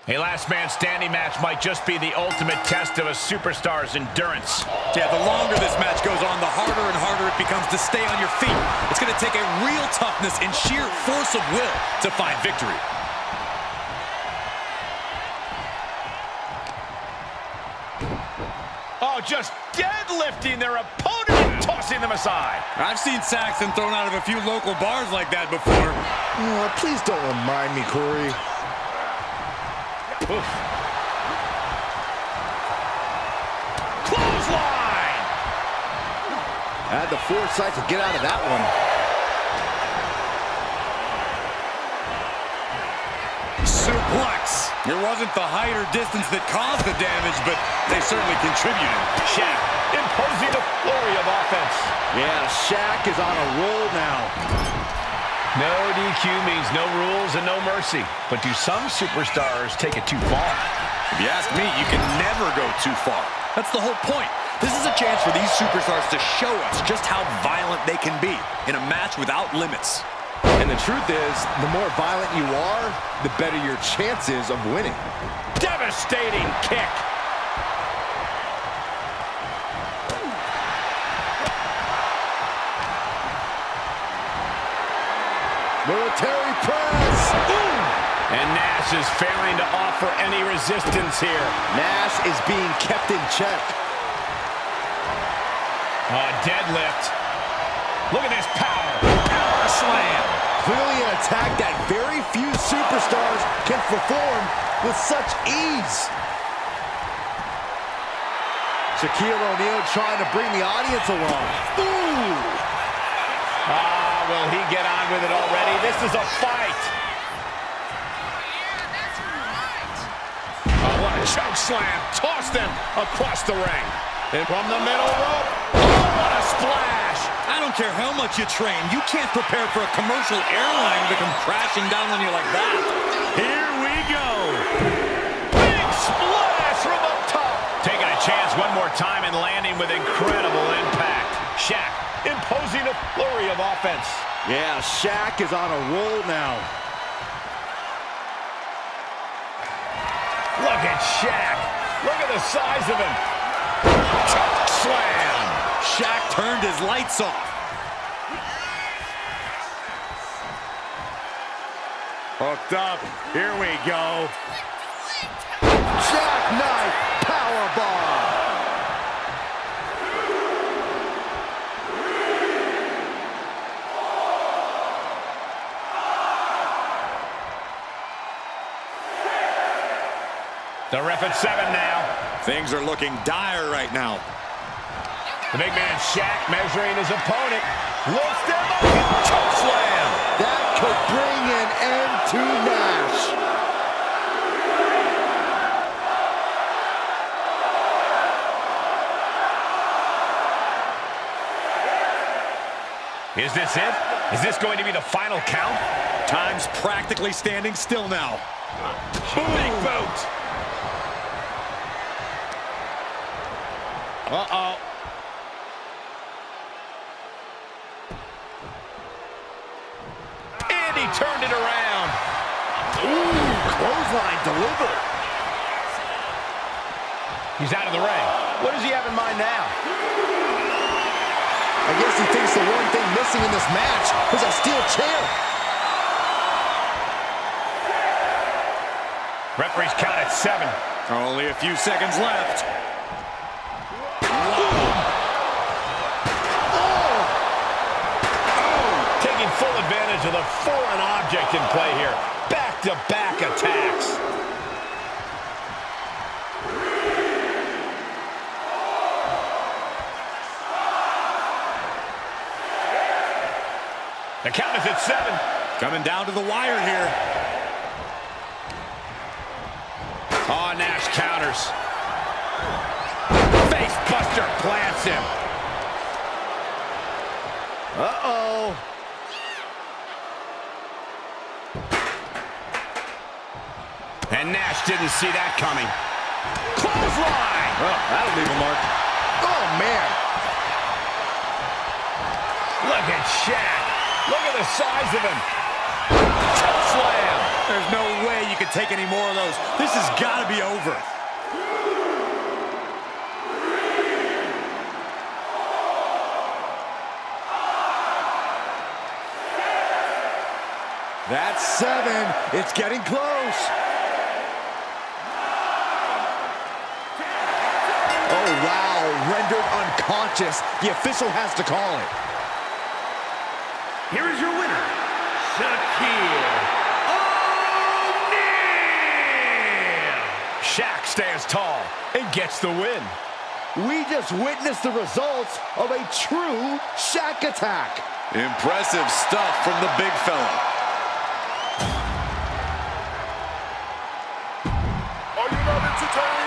A last man standing match might just be the ultimate test of a superstar's endurance. Yeah, the longer this match goes on, the harder and harder it becomes to stay on your feet. It's going to take a real toughness and sheer force of will to find victory. Oh, just deadlifting their opponent and tossing them aside. I've seen Saxon thrown out of a few local bars like that before. Oh, please don't remind me, Corey. Oof. Clothesline! Had the foresight to get out of that one. Suplex. It wasn't the height or distance that caused the damage, but they certainly contributed. Shaq imposing a flurry of offense. Yeah, Shaq is on a roll now. No DQ means no rules and no mercy. But do some superstars take it too far? If you ask me, you can never go too far. That's the whole point. This is a chance for these superstars to show us just how violent they can be in a match without limits. And the truth is, the more violent you are, the better your chances of winning. Devastating kick. Military press. Ooh. And Nash is failing to offer any resistance here. Nash is being kept in check. Deadlift. Look at this power. Power slam. Clearly an attack that very few superstars can perform with such ease. Shaquille O'Neal trying to bring the audience along. Ooh! Will he get on with it already? This is a fight. What a choke slam. Tossed him across the ring. And from the middle rope. Oh, what a splash. I don't care how much you train. You can't prepare for a commercial airline to come crashing down on you like that. Here we go. Big splash from up top. Taking a chance one more time and landing with incredible impact. Shaq imposing a flurry of offense. Yeah, Shaq is on a roll now. Look at Shaq. Look at the size of him. Choke slam. Shaq turned his lights off. Hooked up. Here we go. Jackknife powerbomb. The ref at 7 now. Things are looking dire right now. The big man Shaq measuring his opponent. Lifts him up and choke slam. That could bring an end to Nash. Is this it? Is this going to be the final count? Time's practically standing still now. Big boot. Uh-oh. And he turned it around. Ooh, clothesline delivered. He's out of the ring. What does he have in mind now? I guess he thinks the one thing missing in this match is a steel chair. Referee's count at 7. Only a few seconds left. Taking full advantage of the foreign object in play here. Back-to-back attacks. The count is at 7. Coming down to the wire here. Oh, Nash counters. Face buster plants him. Uh-oh. And Nash didn't see that coming. Clothesline! Oh, that'll leave a mark. Oh, man. Look at Shaq. Look at the size of him. Choke slam. There's no way you can take any more of those. This has got to be over. That's 7. It's getting close. Oh, wow. Rendered unconscious. The official has to call it. Here is your winner, Shaquille O'Neal. Shaq stands tall and gets the win. We just witnessed the results of a true Shaq attack. Impressive stuff from the big fella. Are you not entertained?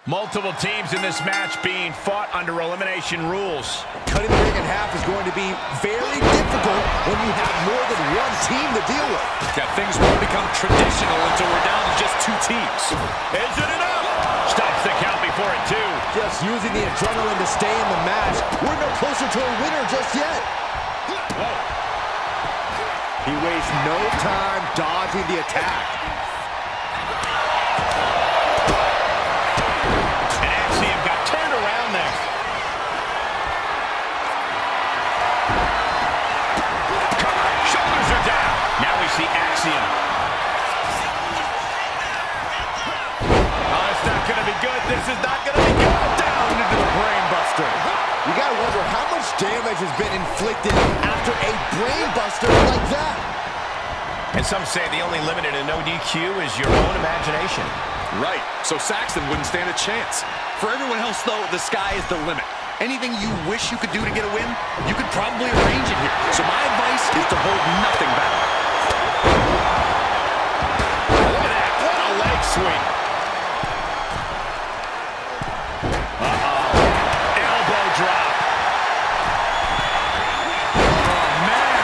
Multiple teams in this match being fought under elimination rules. Cutting the ring in half is going to be very difficult when you have more than one team to deal with. Yeah, things won't become traditional until we're down to just 2 teams. Is it enough? Stops the count before it, too. Just using the adrenaline to stay in the match. We're no closer to a winner just yet. Whoa. He wastes no time dodging the attack. The Axiom. Oh, it's not going to be good. This is not going to be good. Down into the brain buster. You got to wonder how much damage has been inflicted after a brain buster like that. And some say the only limit in a no DQ is your own imagination. Right. So Saxton wouldn't stand a chance. For everyone else, though, the sky is the limit. Anything you wish you could do to get a win, you could probably arrange it here. So my advice is to hold nothing back. Swing. Elbow drop. Oh, man.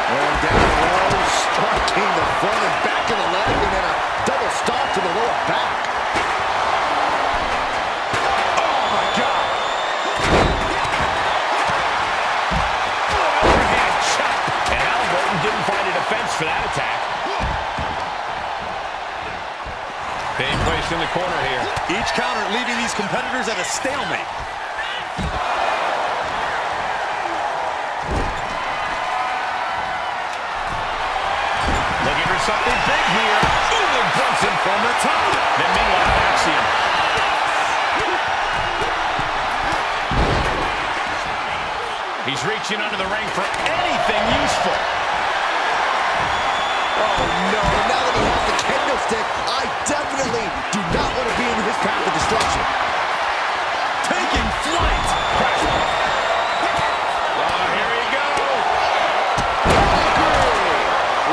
Going down low, striking the front and back of the leg, and then a double stomp to the lower back. Oh, my God. Overhead chop. And Halliburton didn't find a defense for that attack. Being placed in the corner here. Each counter leaving these competitors at a stalemate. Looking for something big here. Ooh, Brunson from the top. Then meanwhile, Axiom. He's reaching under the ring for anything useful. Oh, no. Now that he has the kendo stick, I definitely do not want to be in his path of destruction. Taking flight. Oh, here we go.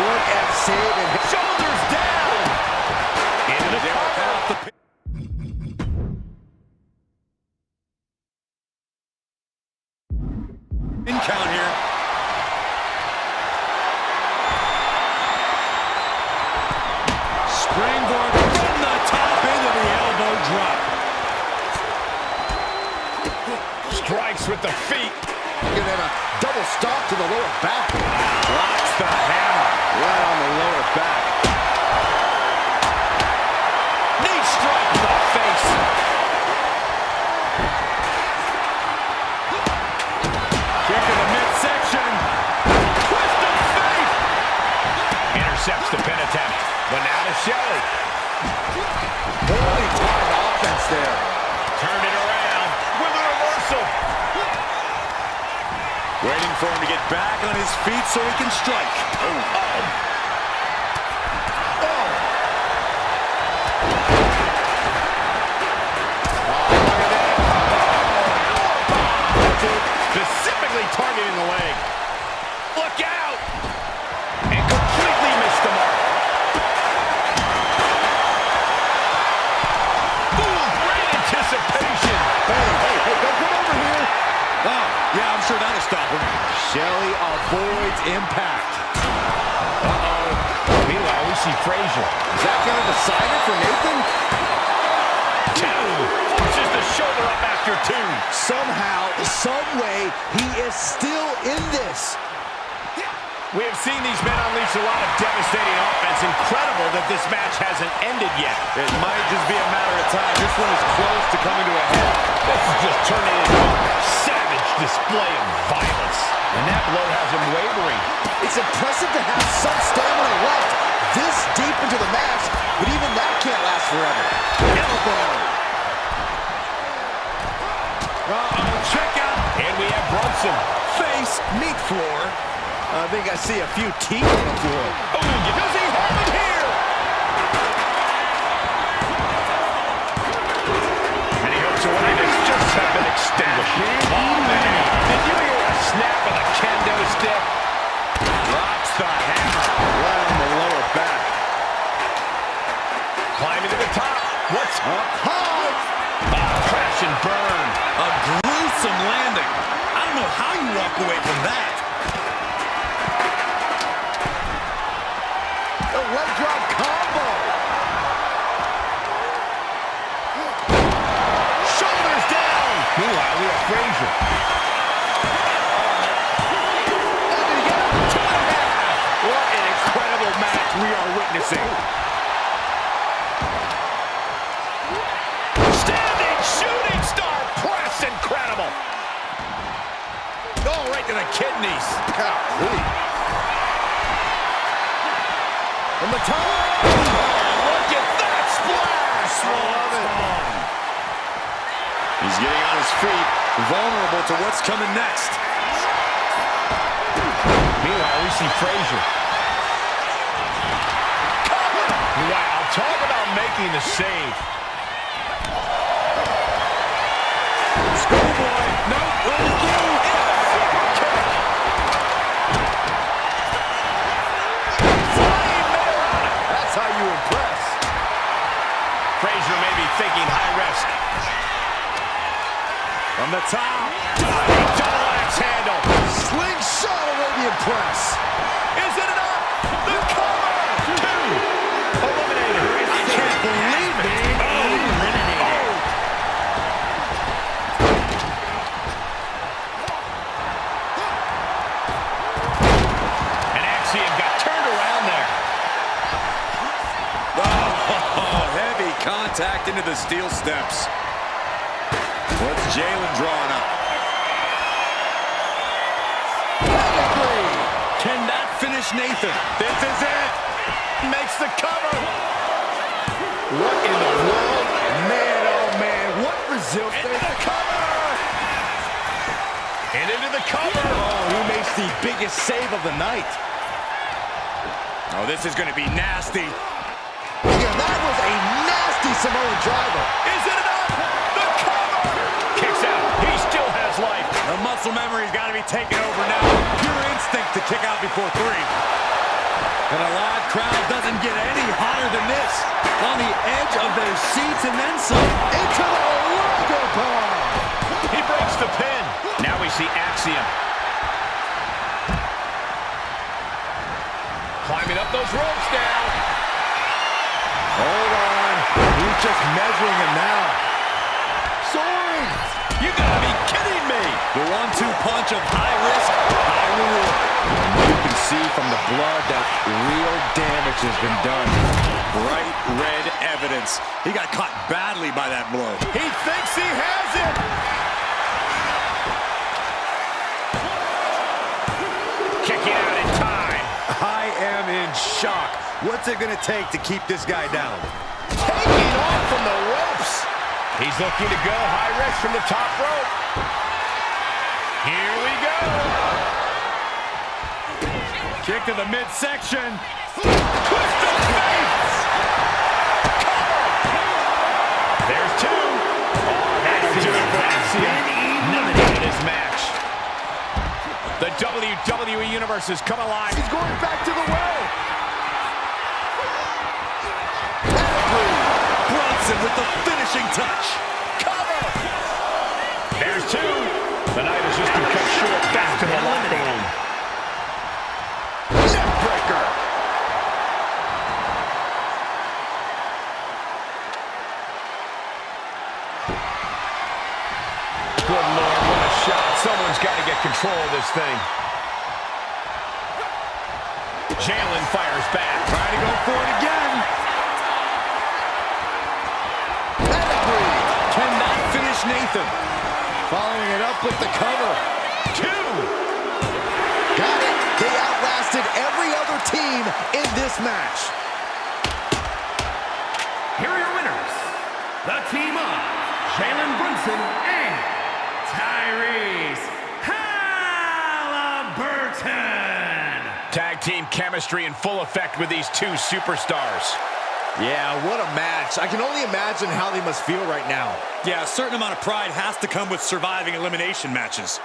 What a save and hit. Shoulders down. Into the cover. In count here. Springboard from the top into the elbow drop. Strikes with the feet. And then a double stomp to the lower back. Drops the hammer. Right on the lower back. Knee strike to the face. Kick in the midsection. Twist of fate. Intercepts the pin attempt. But now to Shelley. Holy timed offense there. Turned it around with a reversal. Waiting for him to get back on his feet so he can strike. Specifically targeting the leg. Look out! And completely missed the mark. Ooh, great anticipation. Hey, don't come over here. Oh, yeah, I'm sure that'll stop him. Shelley avoids impact. Uh-oh. see Frazier. Is that going to decide it for Nathan? 2. Forces the shoulder up after 2. Somehow, some way, he is still in this. We have seen these men unleash a lot of devastating offense. Incredible that this match hasn't ended yet. It might just be a matter of time. This one is close to coming to a head. This is just turning into a savage display of violence. And that blow has him wavering. It's impressive to have some stamina left this deep into the match, but even that can't last forever. Elbow. Check out. And we have Brunson. Face, meat floor. I think I see a few teeth on the floor. Oh, does he have it here? And he hopes a witness just have been extinguished. Oh, man. Did you hear a snap of the kendo stick? Drops the hammer. Right on the lower back. Climbing to the top. What's up? High. Crash and burn. A gruesome landing. I don't know how you walk away from that. The leg drop combo. Shoulders down. Meanwhile, we have Frazier. What an incredible match we are witnessing. Standing shooting star press. Incredible. Oh, right to the kidneys. Golly. From the top. Look at that splash. He's getting on his feet, vulnerable to what's coming next. Meanwhile, we see Frazier. Wow, talk about making the save. Schoolboy. No, will do. That's how you impress. Frazier may be thinking high risk. From the top. Double axe handle. Slingshot Arabian press. Is it enough? The cover. 2. Eliminated. I can't believe it. And Axiom got turned around there. Oh, heavy contact into the steel steps. What's Jalen drawing up? Can that finish Nathan? This is it. Makes the cover. What in the world? Man, oh man, what results Into there? the cover. And into the cover. Oh, he makes the biggest save of the night. Oh, this is going to be nasty. Yeah, that was a nasty Samoan driver. Is it enough? The cover. Kicks out. He still has life. The muscle memory's got to be taken over now. Pure instinct to kick out before 3. And a loud crowd doesn't get any hotter than this. On the edge of their seats and then some. Into the Oregon bomb. He breaks the pin. Now we see Axiom. Climbing up those ropes now. Hold on. He's just measuring him now. Soaring. You gotta be kidding me. The 1-2 punch of high risk, high reward. You can see from the blood that real damage has been done. Bright red evidence. He got caught badly by that blow. He thinks he has it. Kicking out in time. I am in shock. What's it going to take to keep this guy down? Taking off from the ropes. He's looking to go high risk from the top rope. Here we go. Kick to the midsection. Twist of fate. Cover. There's 2. That's it for Axiom. Nominated his match. The WWE Universe has come alive. He's going back to the well. Brunson with the finishing touch. Cover. There's 2. The night has just been cut short. Back to the locker room. Neckbreaker. this thing. Jalen fires back. Trying to go for it again. Can that finish Nathan? Following it up with the cover. 2. Got it. They outlasted every other team in this match. Here are your winners, the team of Jalen Brunson and Tyrese Halliburton. Tag team chemistry in full effect with these two superstars. Yeah, what a match. I can only imagine how they must feel right now. Yeah, a certain amount of pride has to come with surviving elimination matches.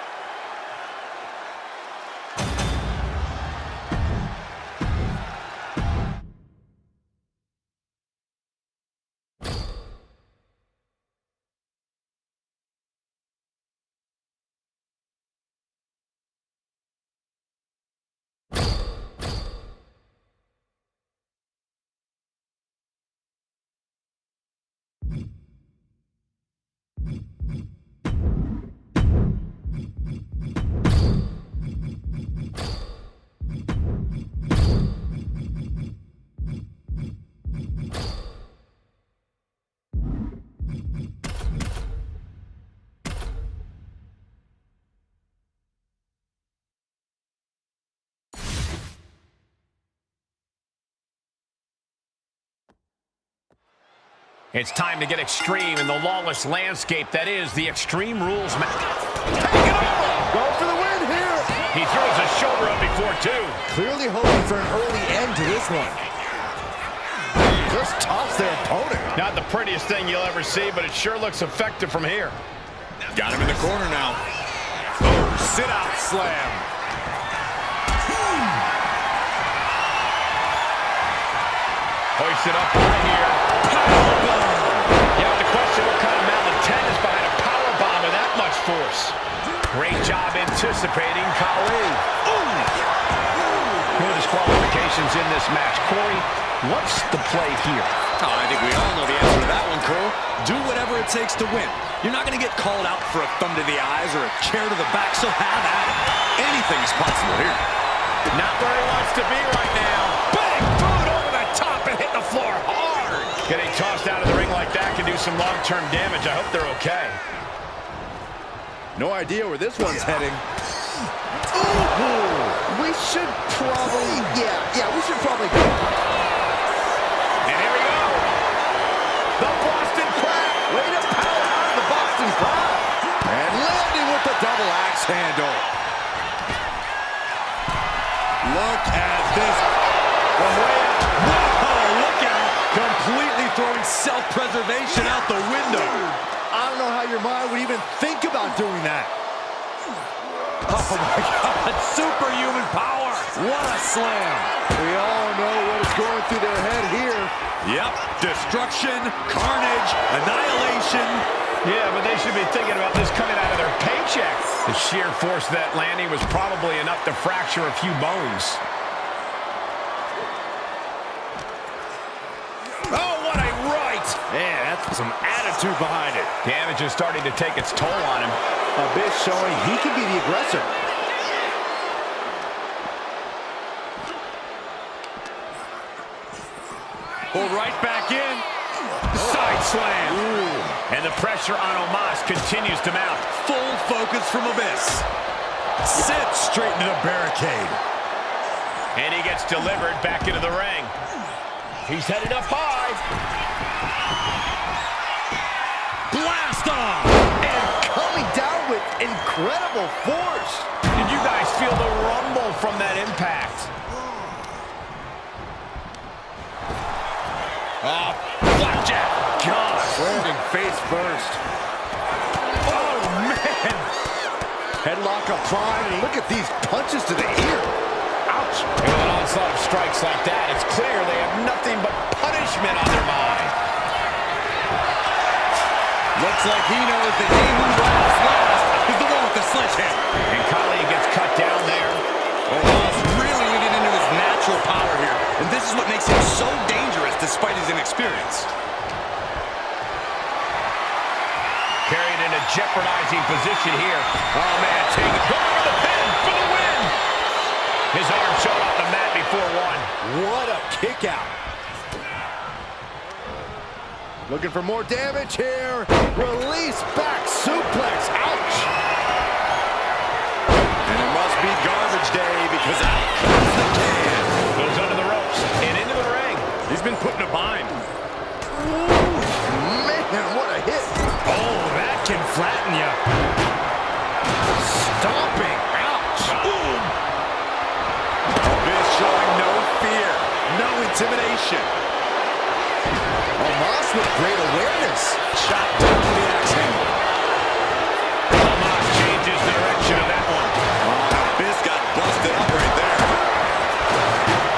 It's time to get extreme in the lawless landscape that is the Extreme Rules match. Go for the win here. He throws a shoulder up before 2. Clearly hoping for an early end to this one. Just toss their opponent. Not the prettiest thing you'll ever see, but it sure looks effective from here. Got him in the corner now. Oh, sit-out slam. Hoisted up right here. Powerbomb. You have to question what kind of malcontent is behind a powerbomb with that much force. Great job anticipating Khali. No disqualifications in this match. Corey, what's the play here? Oh, I think we all know the answer to that one, Cole. Do whatever it takes to win. You're not going to get called out for a thumb to the eyes or a chair to the back, so have at it. Anything's possible here. Not where he wants to be right now. Big boot over the top and hit the floor hard. Getting tossed out of the ring like that can do some long-term damage. I hope they're okay. No idea where this one's heading. Ooh, we should probably, we should probably go. And here we go. The Boston Crab. Way to power out of the Boston Crab. And landing with the double axe handle. Look at this. Whoa, look out. Completely throwing self-preservation out the window. I don't know how your mind would even think about doing that. Oh my God, superhuman power. What a slam. We all know what is going through their head here. Yep, destruction, carnage, annihilation. Yeah, but they should be thinking about this coming out of their paycheck. The sheer force of that landing was probably enough to fracture a few bones. Oh, what a right! Man, that's some attitude behind it. Damage is starting to take its toll on him. A bit showing he can be the aggressor. Pulled right back in. Side slam. Ooh. And the pressure on Omos continues to mount. Full focus from Abyss. Sent straight into the barricade. And he gets delivered back into the ring. He's headed up high. Blast off. And coming down with incredible force. Did you guys feel the rumble from that impact? Oh, flapjack. Gosh. Landing face first. Oh, man. Headlock applied, and look at these punches to the ear. Ouch. With an onslaught of strikes like that, it's clear they have nothing but punishment on their mind. Looks like he knows that he who laughs last is the one with the sledgehammer. And Khali gets cut down there. Omos really leaning into his natural power here. And this is what makes him so dangerous despite his inexperience. Carried in a jeopardizing position here. Oh, man, take it. for the pin for the win. His arm showed off the mat before one. What a kick out. Looking for more damage here. Release back suplex. Ouch. And it must be garbage day because out comes the can. Goes under the ropes and into the ring. He's been put in a bind. Man, what a hit. Oh, that can flatten you. Stomping. Ouch. Abyss showing no fear, no intimidation. Omos with great awareness. Shot down the axe handle. Omos changes the direction of that one. Abyss got busted up right there.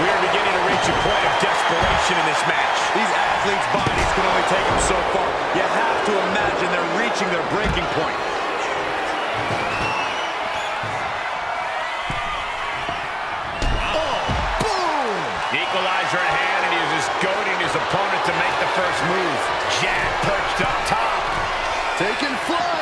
We are beginning to reach a point of desperation in this match. These athletes' bodies can only take them so far. You have to imagine they're reaching their breaking point. Equalizer in hand, and he is just goading his opponent to make the first move. Jack perched up top. Taking flight.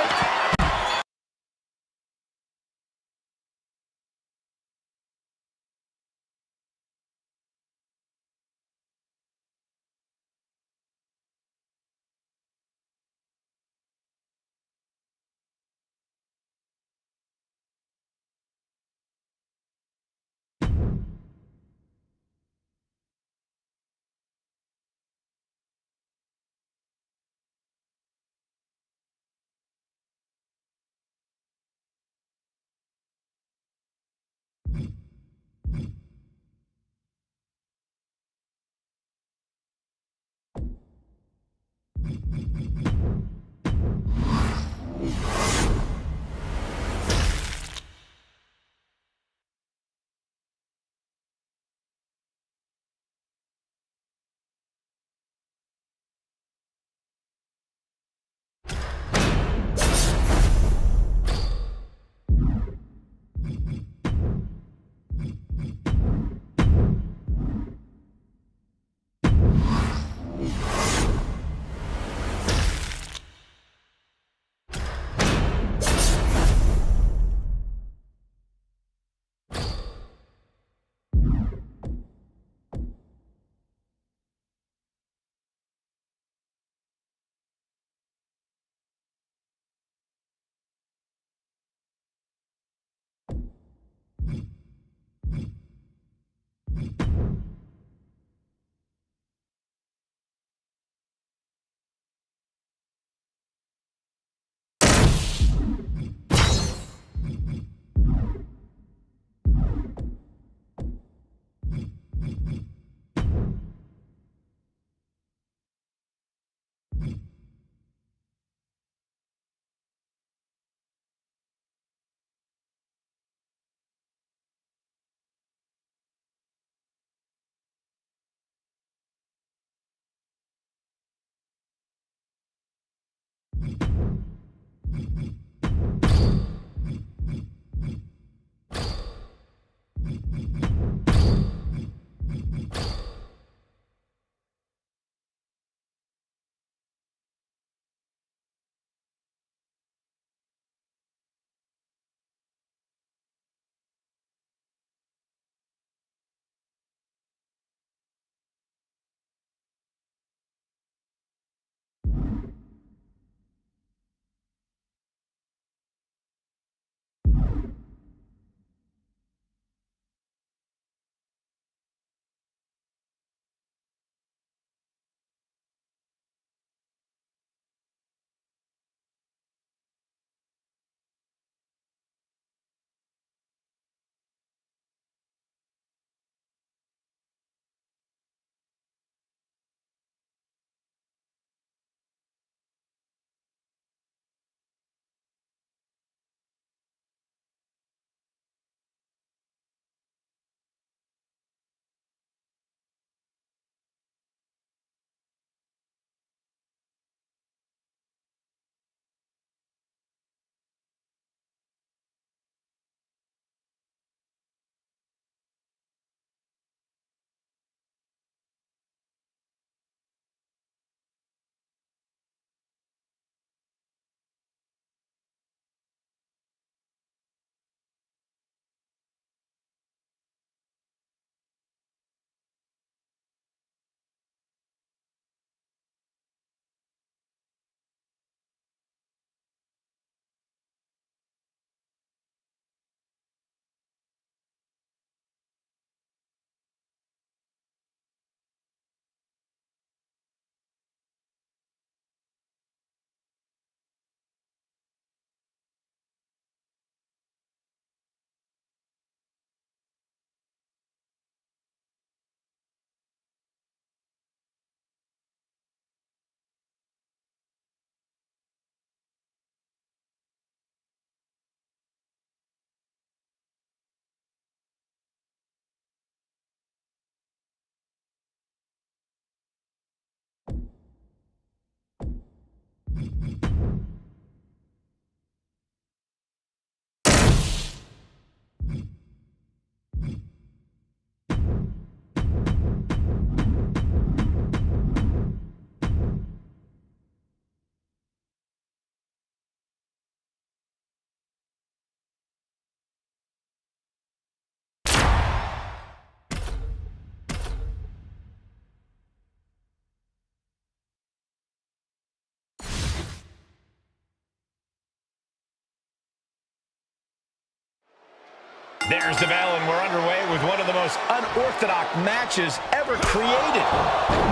There's the bell, and we're underway with one of the most unorthodox matches ever created.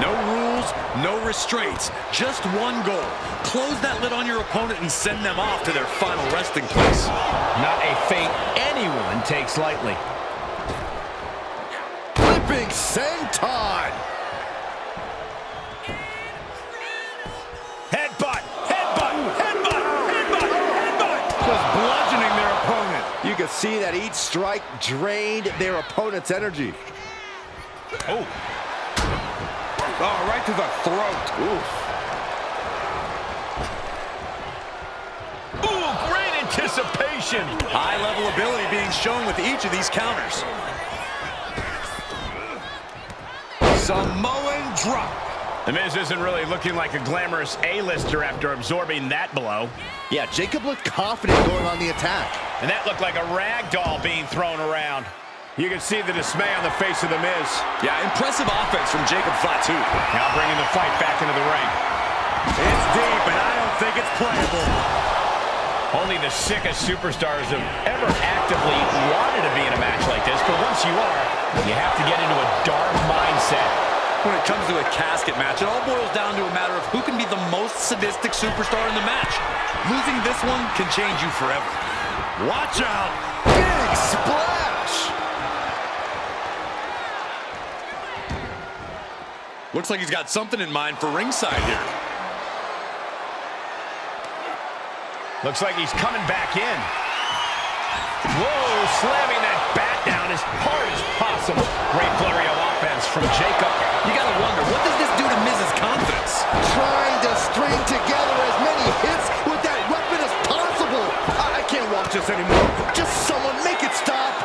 No rules, no restraints, just one goal. Close that lid on your opponent and send them off to their final resting place. Not a fate anyone takes lightly. Flipping senton. Headbutt, headbutt, headbutt, headbutt, headbutt. Just bludgeoning their opponent. You can see that each strike drained their opponent's energy. Oh. Oh, right to the throat. Oof. Ooh, great anticipation. High-level ability being shown with each of these counters. Samoan drop. The Miz isn't really looking like a glamorous A-lister after absorbing that blow. Yeah, Jacob looked confident going on the attack. And that looked like a rag doll being thrown around. You can see the dismay on the face of the Miz. Yeah, impressive offense from Jacob Fatu. Now bringing the fight back into the ring. It's deep, and I don't think it's playable. Only the sickest superstars have ever actively wanted to be in a match like this, but once you are, you have to get into a dark mindset. When it comes to a casket match, it all boils down to a matter of who can be the most sadistic superstar in the match. Losing this one can change you forever. Watch out. Big splash. Looks like he's got something in mind for ringside here. Looks like he's coming back in. Whoa, slamming that bat down as hard as possible. Great flurry of offense from Jacob. You gotta wonder, what does this do to Miz's confidence? Trying to string together as many hits with that weapon as possible. I can't watch this anymore. Just someone make it stop.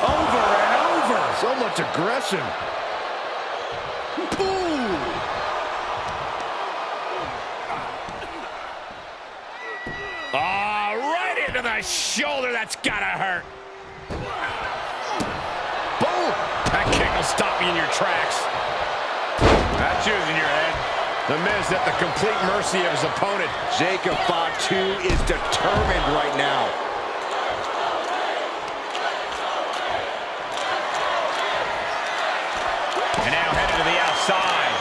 Over and over. So much aggression. Ooh. Right into the shoulder. That's gotta hurt. Boom. That kick will stop you in your tracks. That's using your head. The Miz at the complete mercy of his opponent. Jacob Fatu is determined right now. And now headed to the outside.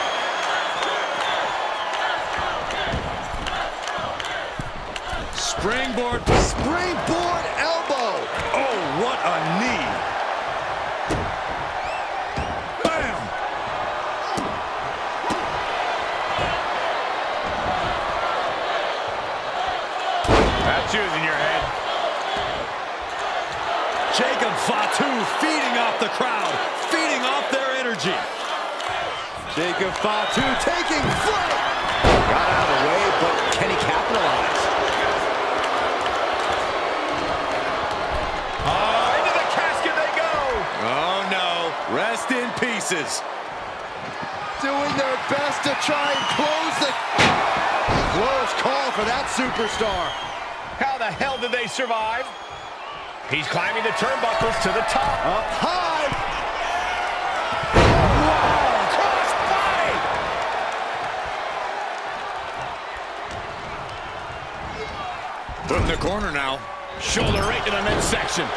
Springboard. Springboard elbow. Oh, what a knee. Bam. That's using your head. Jacob Fatu feeding off the crowd, feeding off their energy. Jacob Fatu taking flight. Got out of the way, but can he capitalize? Into the casket they go. Oh no, rest in pieces. Doing their best to try and close the... Close call for that superstar. How the hell did they survive? He's climbing the turnbuckles to the top. Up high. Cross body. Put in the corner now. Shoulder right to the midsection.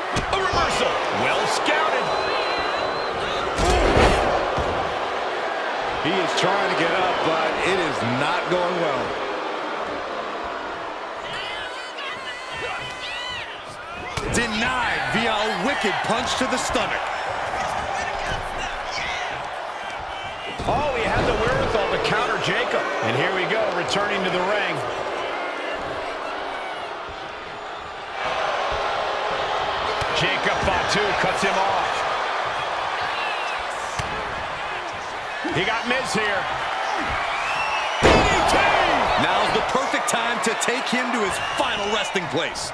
A reversal. Well scouted. He is trying to get up, but it is not going well. Denied via a wicked punch to the stomach. Oh, he had the wherewithal to counter Jacob. And here we go, returning to the ring. Jacob Fatu cuts him off. He got Miz here. DDT! Now's the perfect time to take him to his final resting place.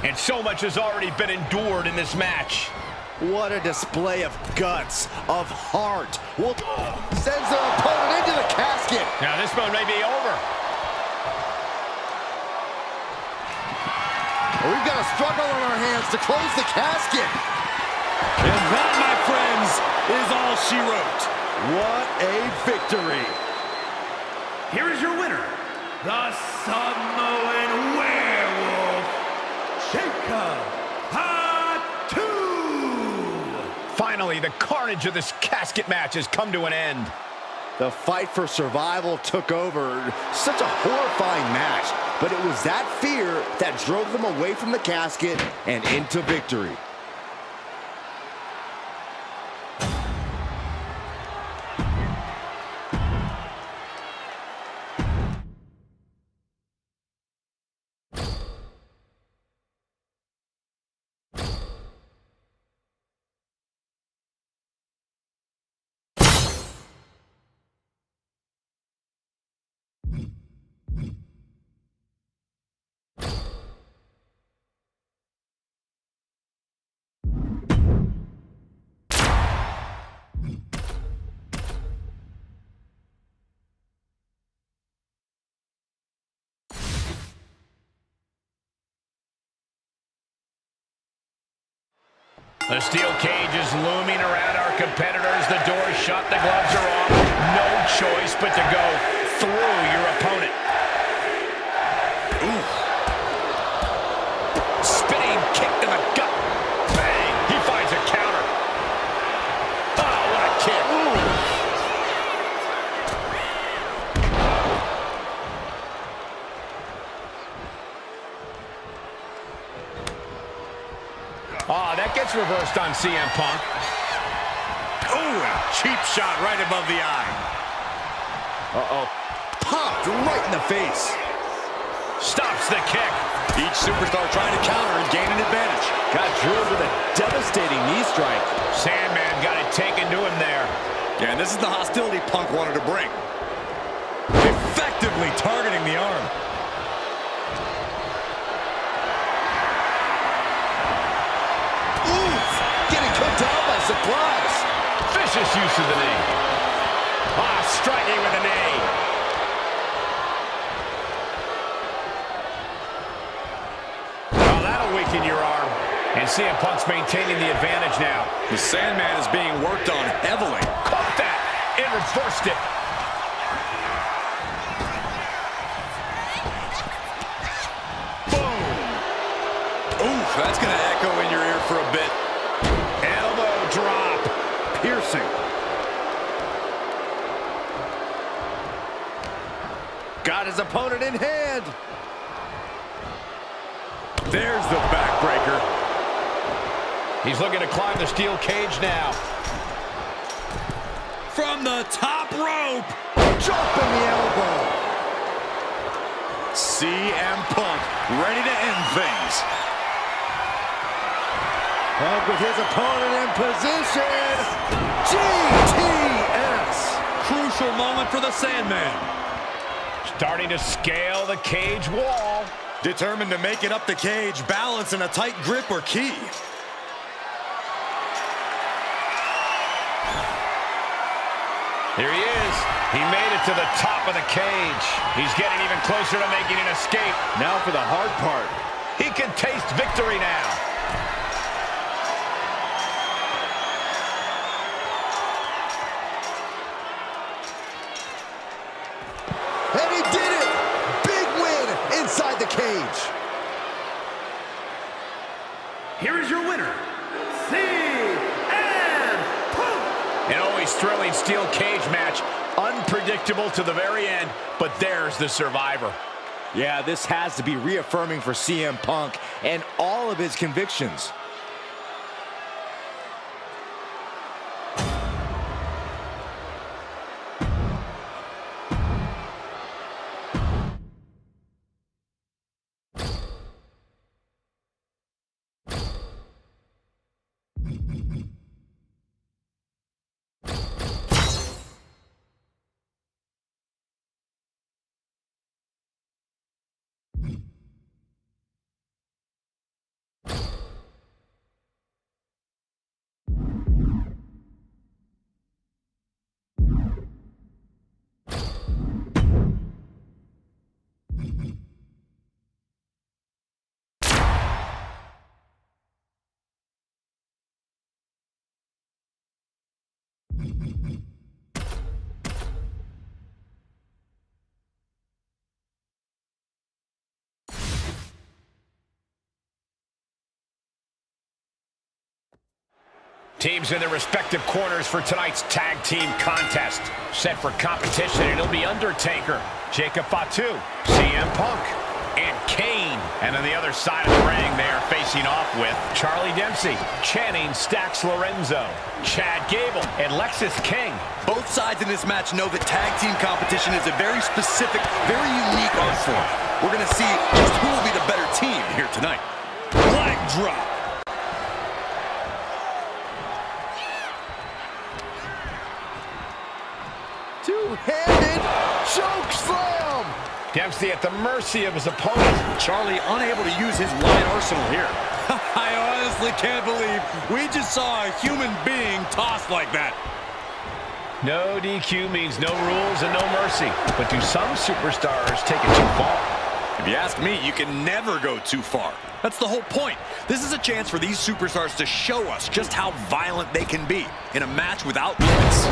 And so much has already been endured in this match. What a display of guts, of heart. Sends their opponent into the casket. Now this one may be over. We've got a struggle on our hands to close the casket. And that, my friends, is all she wrote. What a victory. here is your winner, the Samoan Werewolf, Jacob Fatu. Finally, the carnage of this casket match has come to an end. The fight for survival took over. Such a horrifying match, but it was that fear that drove them away from the casket and into victory. The steel cage is looming around our competitors. The door's shut, the gloves are off. No choice but to go through your opponent. Ooh. Spinning kick to the gut. Bang! He finds a counter. Oh, what a kick. Oh, that gets reversed on CM Punk. Ooh, a cheap shot right above the eye. Uh-oh. Popped right in the face. Stops the kick. Each superstar trying to counter and gain an advantage. Got drilled with a devastating knee strike. Sandman got it taken to him there. Yeah, and this is the hostility Punk wanted to bring. Effectively targeting the arm. Surprise! Vicious use of the knee. Ah, striking with a knee. Oh, that'll weaken your arm. And CM Punk's maintaining the advantage now. The Sandman is being worked on heavily. Caught that and reversed it. Boom! Oof, that's going to echo in your ear for a bit. Drop. Piercing. Got his opponent in hand. There's the backbreaker. He's looking to climb the steel cage now. From the top rope. Dropping the elbow. CM Punk ready to end things. Punk with his opponent in position. GTS. Crucial moment for the Sandman. Starting to scale the cage wall. Determined to make it up the cage. Balance and a tight grip are key. Here he is. He made it to the top of the cage. He's getting even closer to making an escape. Now for the hard part. He can taste victory now. And he did it! Big win inside the cage. Here is your winner, CM Punk. An always thrilling steel cage match. Unpredictable to the very end, but there's the survivor. Yeah, this has to be reaffirming for CM Punk and all of his convictions. Teams in their respective corners for tonight's tag team contest. Set for competition, and it'll be Undertaker, Jacob Fatu, CM Punk, and Kane. And on the other side of the ring, they are facing off with Charlie Dempsey, Channing Stax Lorenzo, Chad Gable, and Lexis King. Both sides in this match know that tag team competition is a very specific, very unique art form. We're going to see just who will be the better team here tonight. Leg drop. Two-handed choke slam. Dempsey at the mercy of his opponent. Charlie unable to use his wide arsenal here. I honestly can't believe we just saw a human being tossed like that. No DQ means no rules and no mercy. But do some superstars take it too far? If you ask me, you can never go too far. That's the whole point. This is a chance for these superstars to show us just how violent they can be in a match without limits.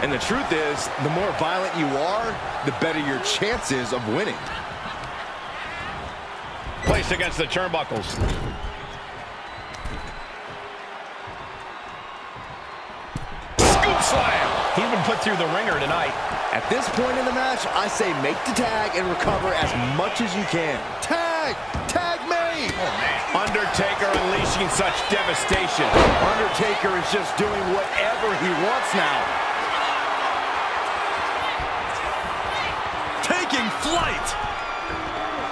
And the truth is, the more violent you are, the better your chances of winning. Placed against the turnbuckles. Scoop slam. He's been put through the ringer tonight. At this point in the match, I say make the tag and recover as much as you can. Tag! Tag me! Oh, man. Undertaker unleashing such devastation. Undertaker is just doing whatever he wants now. Taking flight.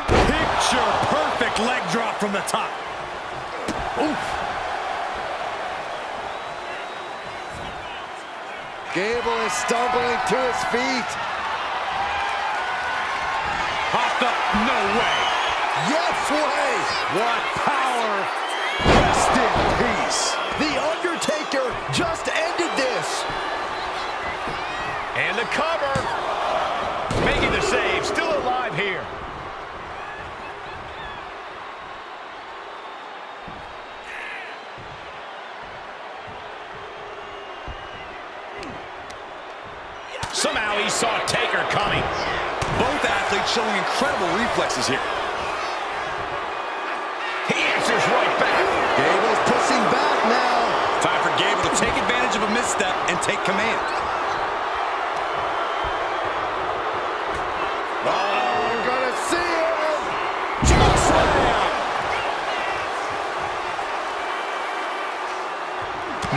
Picture perfect leg drop from the top. Oof. Gable is stumbling to his feet. Hopped up, no way. Yes way! What power. Rest in peace. The Undertaker just ended this. And the cover. Making the save. Still alive here. Somehow he saw Taker coming. Both athletes showing incredible reflexes here. He answers right back. Gable's pushing back now. Time for Gable to take advantage of a misstep and take command. Oh, we're gonna see him. Choke slam.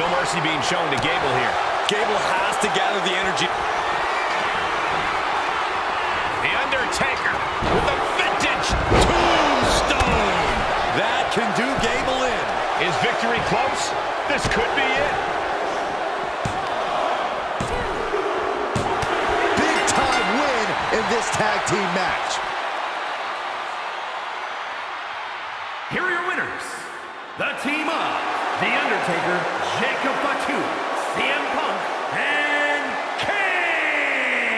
No mercy being shown to Gable here. Gable has to gather the energy. The Undertaker with a vintage Tombstone. That can do Gable in. Is victory close? This could be it. Big time win in this tag team match. Here are your winners. The team of The Undertaker, Jacob Fatu, CM Punk, and Kane.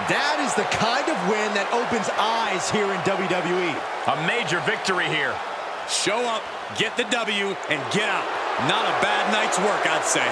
That is the kind of win that opens eyes here in WWE. A major victory here. Show up, get the W, and get out. Not a bad night's work, I'd say.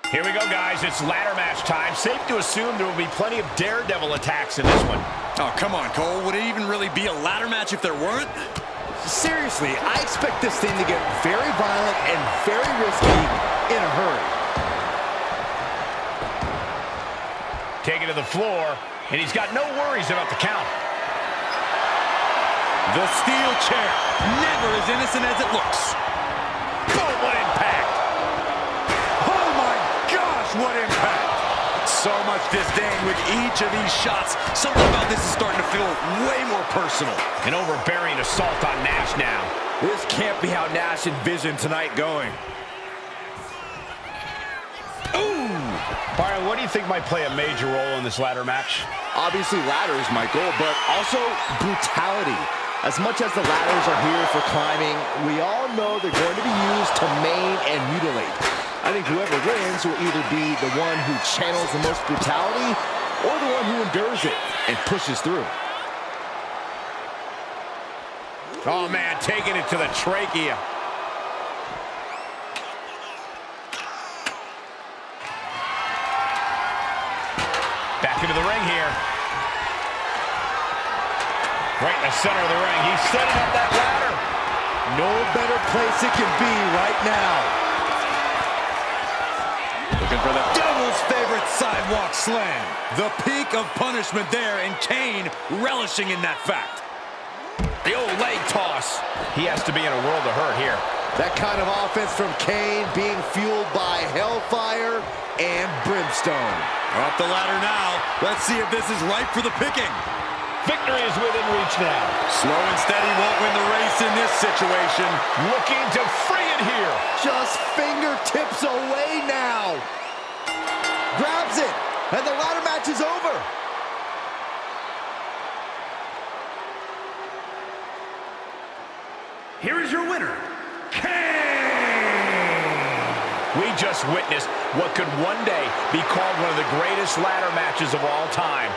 Here we go, guys. It's ladder match time. Safe to assume there will be plenty of daredevil attacks in this one. Oh, come on, Cole. Would it even really be a ladder match if there weren't? Seriously, I expect this thing to get very violent and very risky in a hurry. taken to the floor, and he's got no worries about the count. The steel chair, never as innocent as it looks. Boom, what impact! Oh my gosh, what impact! So much disdain with each of these shots. Something about this is starting to feel way more personal. An overbearing assault on Nash now. This can't be how Nash envisioned tonight going. Ooh! Byron, what do you think might play a major role in this ladder match? Obviously, ladders, Michael, but also brutality. As much as the ladders are here for climbing, we all know they're going to be used to maim and mutilate. I think whoever wins will either be the one who channels the most brutality or the one who endures it and pushes through. Oh, man, taking it to the trachea. Back into the ring here. Right in the center of the ring. He's setting up that ladder. No better place it can be right now. Looking for the Devil's favorite sidewalk slam. The peak of punishment there, and Kane relishing in that fact. The old leg toss. He has to be in a world of hurt here. That kind of offense from Kane being fueled by hellfire and brimstone. Up the ladder now. Let's see if this is ripe for the picking. Victory is within reach now. Slow and steady won't win the race in this situation. Looking to free it here. Just fingertips away now. Grabs it, and the ladder match is over. Here is your winner, Kane! We just witnessed what could one day be called one of the greatest ladder matches of all time.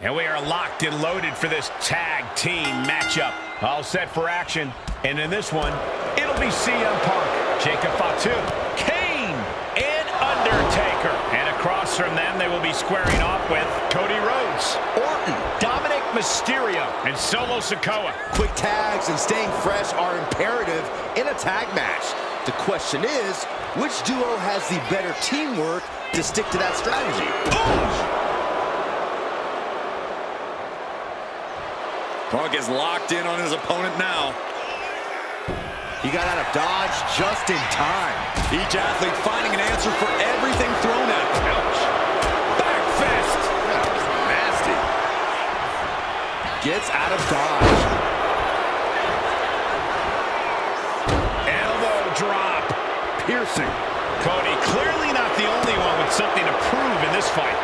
And we are locked and loaded for this tag team matchup. All set for action. And in this one, it'll be CM Punk, Jacob Fatu, Kane, and Undertaker. And across from them, they will be squaring off with Cody Rhodes, Orton, Dominic Mysterio, and Solo Sikoa. Quick tags and staying fresh are imperative in a tag match. The question is, which duo has the better teamwork to stick to that strategy? Punk is locked in on his opponent now. He got out of dodge just in time. Each athlete finding an answer for everything thrown at him. Ouch. Back fist. That was nasty. Gets out of dodge. Elbow drop. Piercing. Cody clearly not the only one with something to prove in this fight.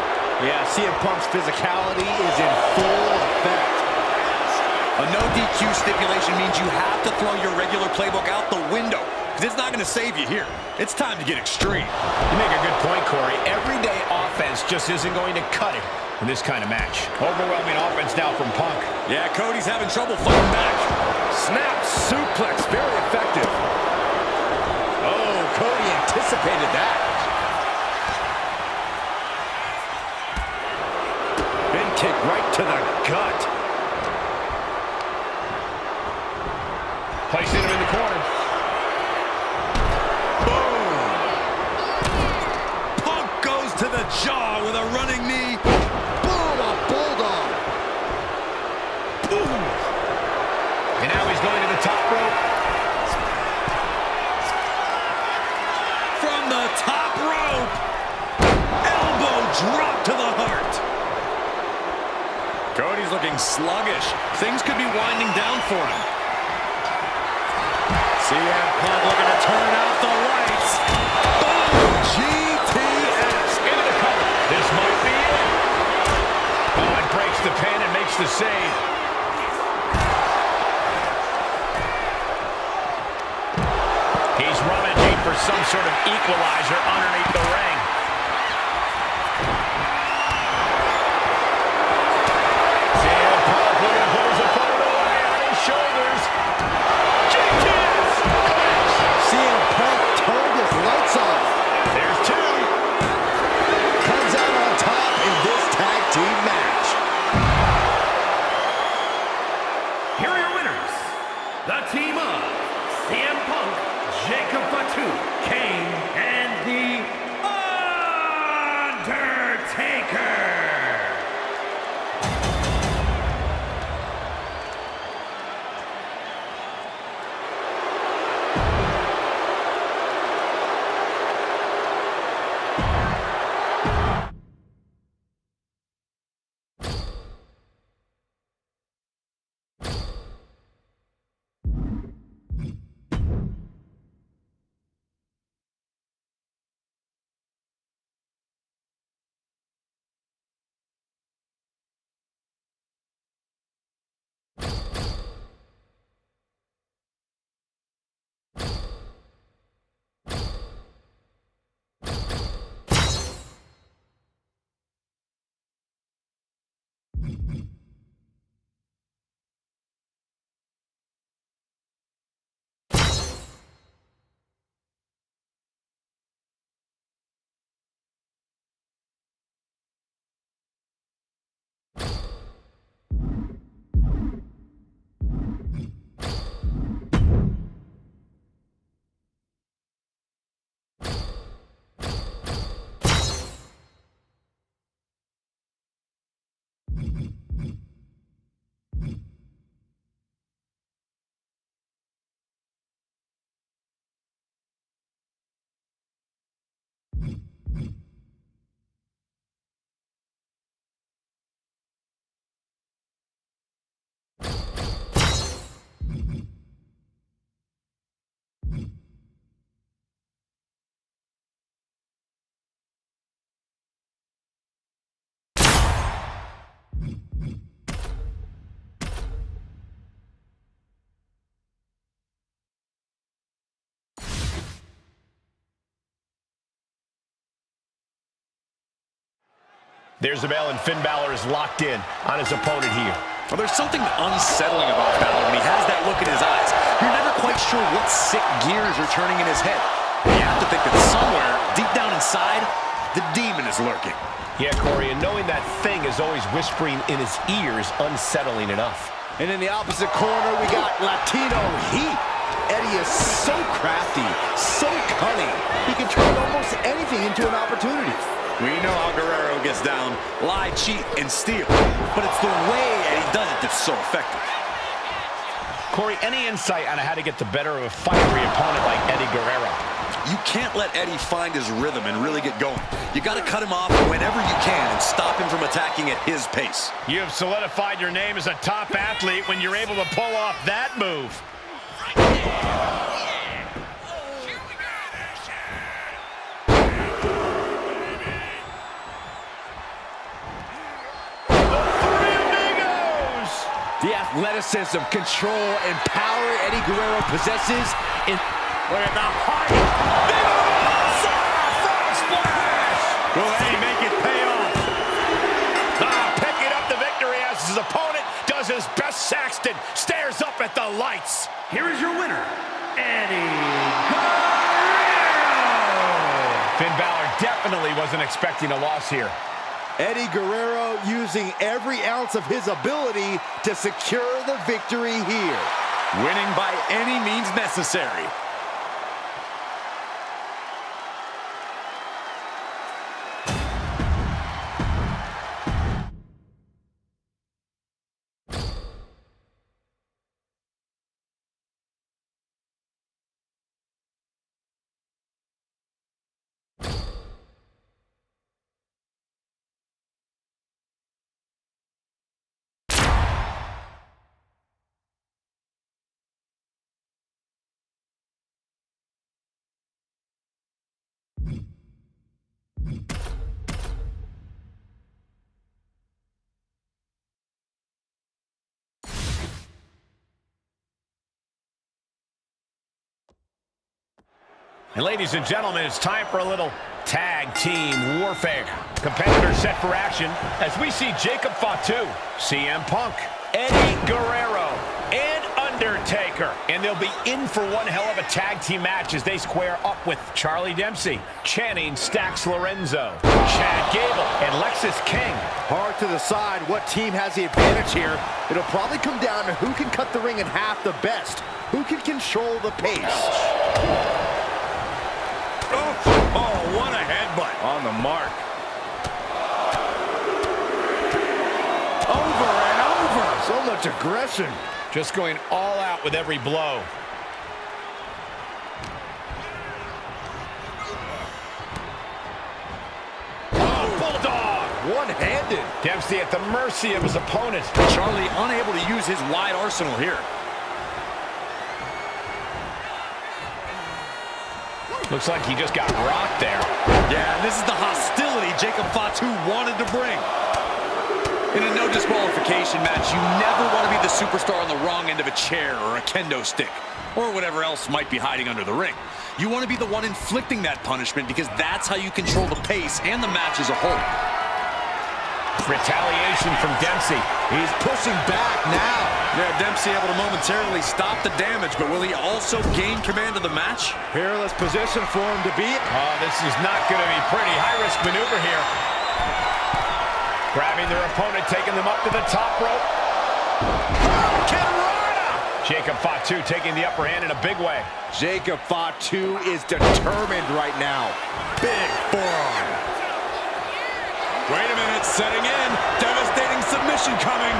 Yeah, CM Punk's physicality is in full effect. A no DQ stipulation means you have to throw your regular playbook out the window, because it's not going to save you here. It's time to get extreme. You make a good point, Corey. Everyday offense just isn't going to cut it in this kind of match. Overwhelming offense now from Punk. Yeah, Cody's having trouble fighting back. Snap suplex, very effective. Oh, Cody anticipated that. Big kick right to the gut. Placing him in the corner. Boom! Punk goes to the jaw with a running knee. Boom, a bulldog. Boom! And now he's going to the top rope. From the top rope. Elbow drop to the heart. Cody's looking sluggish. Things could be winding down for him. CM Punk looking to turn out the lights. Boom! GTS. Into the cover. This might be it. Oh, it breaks the pin and makes the save. He's rummaging for some sort of equalizer underneath the ring. CM Punk looking to put his opponent away on his shoulders. GTS. CM Punk turned his lights off. There's two. Comes out on top in this tag team match. Here are your winners, the team of CM Punk, Jacob Fatu, Kane, and The Undertaker. There's the bell, and Finn Balor is locked in on his opponent here. Well, there's something unsettling about Balor when he has that look in his eyes. You're never quite sure what sick gears are turning in his head. You have to think that somewhere, deep down inside, the demon is lurking. Yeah, Corey, and knowing that thing is always whispering in his ears, unsettling enough. And in the opposite corner, we got Latino Heat. Eddie is so crafty, so cunning. He can turn almost anything into an opportunity. We know how Guerrero gets down, lie, cheat, and steal. But it's the way Eddie does it that's so effective. Corey, any insight on how to get the better of a fiery opponent like Eddie Guerrero? You can't let Eddie find his rhythm and really get going. You got to cut him off whenever you can and stop him from attacking at his pace. You have solidified your name as a top athlete when you're able to pull off that move. The athleticism, control, and power Eddie Guerrero possesses. Look at the height. Frog splash! Go ahead and make it pay off. Picking up the victory as his opponent does his best. Saxton stares up at the lights. Here is your winner, Eddie Guerrero. Finn Balor definitely wasn't expecting a loss here. Eddie Guerrero using every ounce of his ability to secure the victory here. Winning by any means necessary. And ladies and gentlemen, it's time for a little tag team warfare. Competitors set for action as we see Jacob Fatu, CM Punk, Eddie Guerrero, and Undertaker. And they'll be in for one hell of a tag team match as they square up with Charlie Dempsey, Channing Stax Lorenzo, Chad Gable, and Lexis King. Hard to decide what team has the advantage here. It'll probably come down to who can cut the ring in half the best, who can control the pace. Oh, what a headbutt. On the mark. Over and over. So much aggression. Just going all out with every blow. Oh, bulldog! One-handed. Dempsey at the mercy of his opponent. Charlie unable to use his wide arsenal here. Looks like he just got rocked there. Yeah, this is the hostility Jacob Fatu wanted to bring. In a no disqualification match, you never want to be the superstar on the wrong end of a chair or a kendo stick, or whatever else might be hiding under the ring. You want to be the one inflicting that punishment because that's how you control the pace and the match as a whole. Retaliation from Dempsey. He's pushing back now. Yeah, Dempsey able to momentarily stop the damage, but will he also gain command of the match? Peerless position for him to be. Oh, this is not going to be pretty. High-risk maneuver here. Grabbing their opponent, taking them up to the top rope. Jacob Fatu taking the upper hand in a big way. Jacob Fatu is determined right now. Big forearm. Wait a minute, setting in. Devastating submission coming.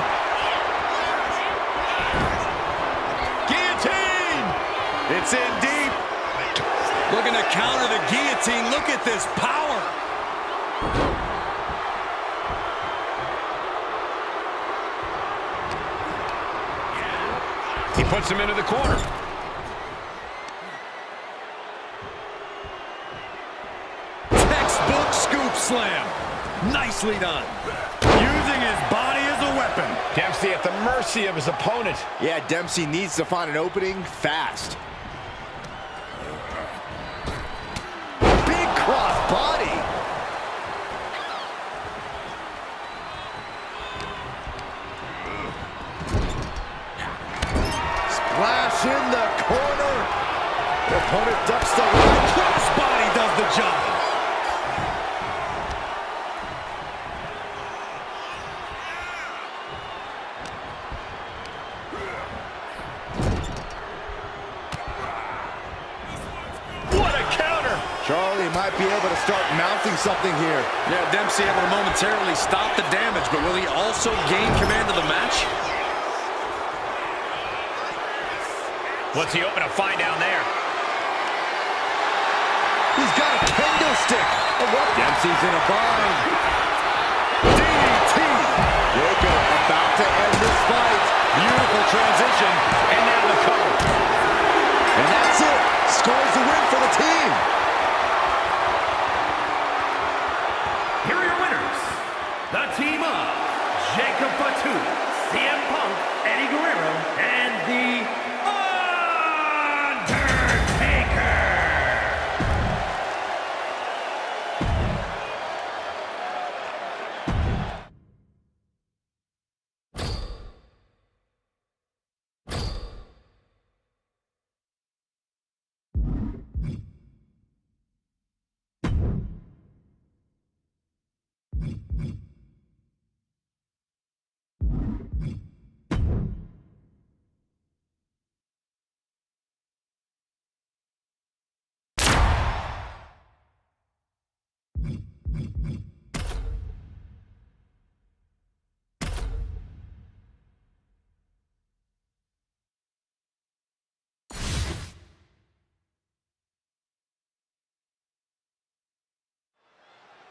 Guillotine! It's in deep. Looking to counter the guillotine. Look at this power. He puts him into the corner. Textbook scoop slam. Nicely done. Using his body as a weapon. Dempsey at the mercy of his opponent. Yeah, Dempsey needs to find an opening fast. Big cross body. Splash in the corner. The opponent ducks the right. Cross body does the job. Charlie might be able to start mounting something here. Yeah, Dempsey able to momentarily stop the damage, but will he also gain command of the match? What's he hoping to find down there? He's got a kendo stick. Oh, what? Dempsey's in a bind. DDT. Jacob about to end this fight. Beautiful transition. And now the cover. And that's it. Scores the win for the team. Here are your winners, the team of Jacob Fatu, CM Punk, Eddie Guerrero.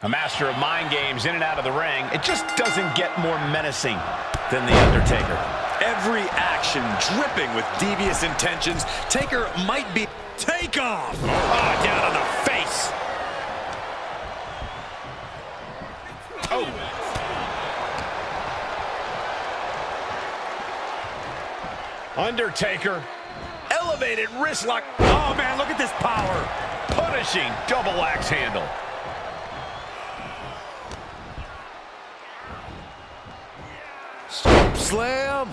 A master of mind games in and out of the ring. It just doesn't get more menacing than The Undertaker. Every action dripping with devious intentions. Taker might be takeoff. Oh, down on the face. Oh. Undertaker. Elevated wrist lock. Oh, man, look at this power. Punishing double axe handle. Slam.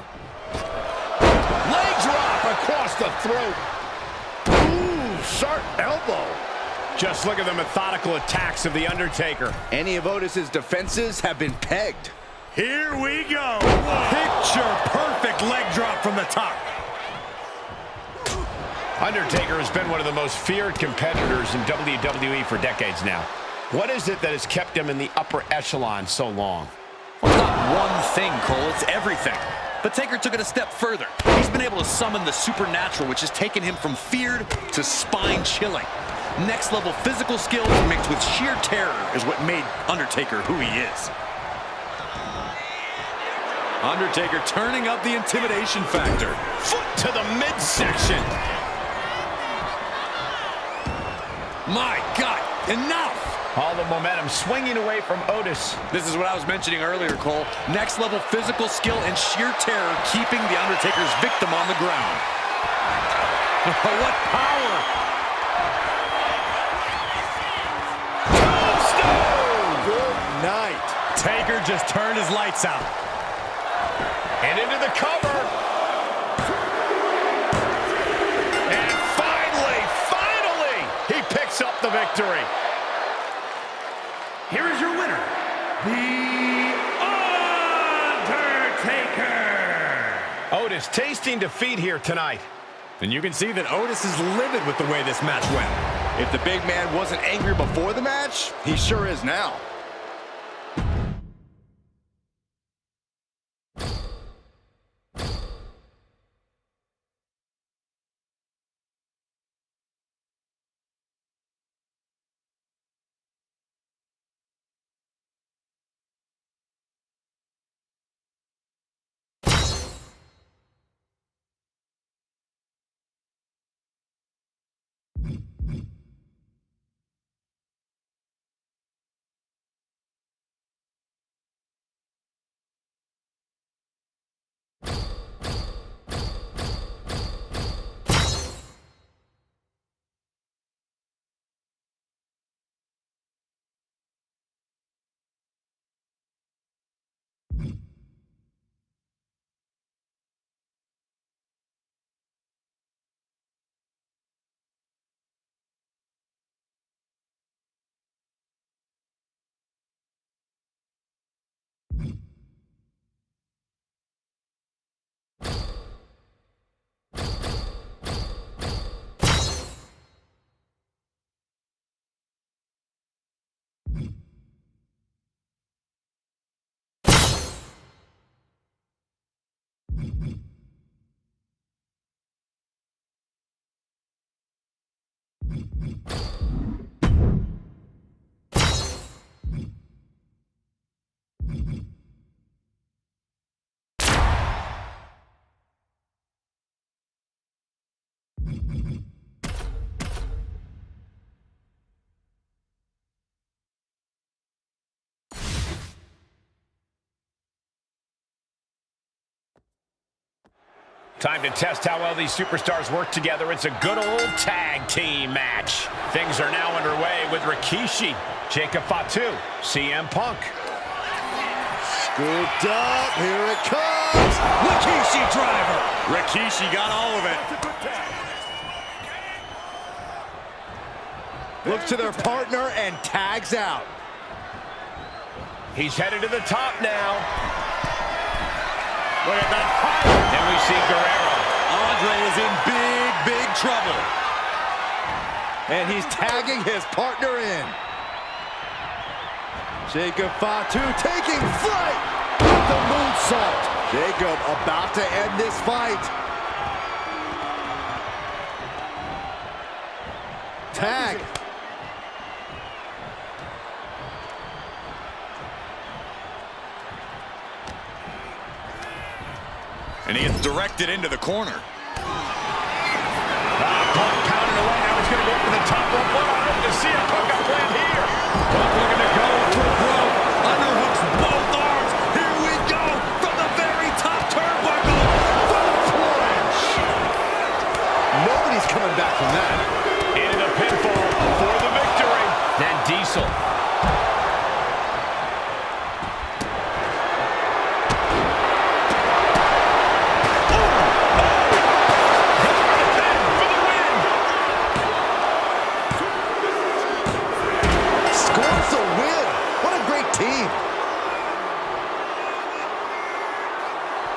Leg drop across the throat. Ooh, sharp elbow. Just look at the methodical attacks of The Undertaker. Any of Otis's defenses have been pegged. Here we go. Picture perfect leg drop from the top. Undertaker has been one of the most feared competitors in WWE for decades now. What is it that has kept him in the upper echelon so long? Well, it's not one thing, Cole. It's everything. But Taker took it a step further. He's been able to summon the supernatural, which has taken him from feared to spine-chilling. Next-level physical skills mixed with sheer terror is what made Undertaker who he is. Undertaker turning up the intimidation factor. Foot to the midsection. My God, enough! All the momentum swinging away from Otis. This is what I was mentioning earlier, Cole. Next-level physical skill and sheer terror keeping The Undertaker's victim on the ground. What power! Good night. Taker just turned his lights out. And into the cover. And finally, he picks up the victory. Here is your winner, The Undertaker. Otis tasting defeat here tonight. And you can see that Otis is livid with the way this match went. If the big man wasn't angry before the match, he sure is now. Time to test how well these superstars work together. It's a good old tag team match. Things are now underway with Rikishi, Jacob Fatu, CM Punk. Scooped up, here it comes. Rikishi driver. Rikishi got all of it. Looks to their partner and tags out. He's headed to the top now. Look at that fire. And we see Guerrero. Andre is in big trouble. And he's tagging his partner in. Jacob Fatu taking flight with the moonsault. Jacob about to end this fight. Tag. And he gets directed into the corner. Punk pounding away. Now he's going to go for the top rope. What on earth to see a Punk got planned here? Punk looking to go for broke. Underhooks both arms. Here we go from the very top turnbuckle. The plunge. Nobody's coming back from that. Into the pinfall for the victory. Then Diesel. Scores the win. What a great team.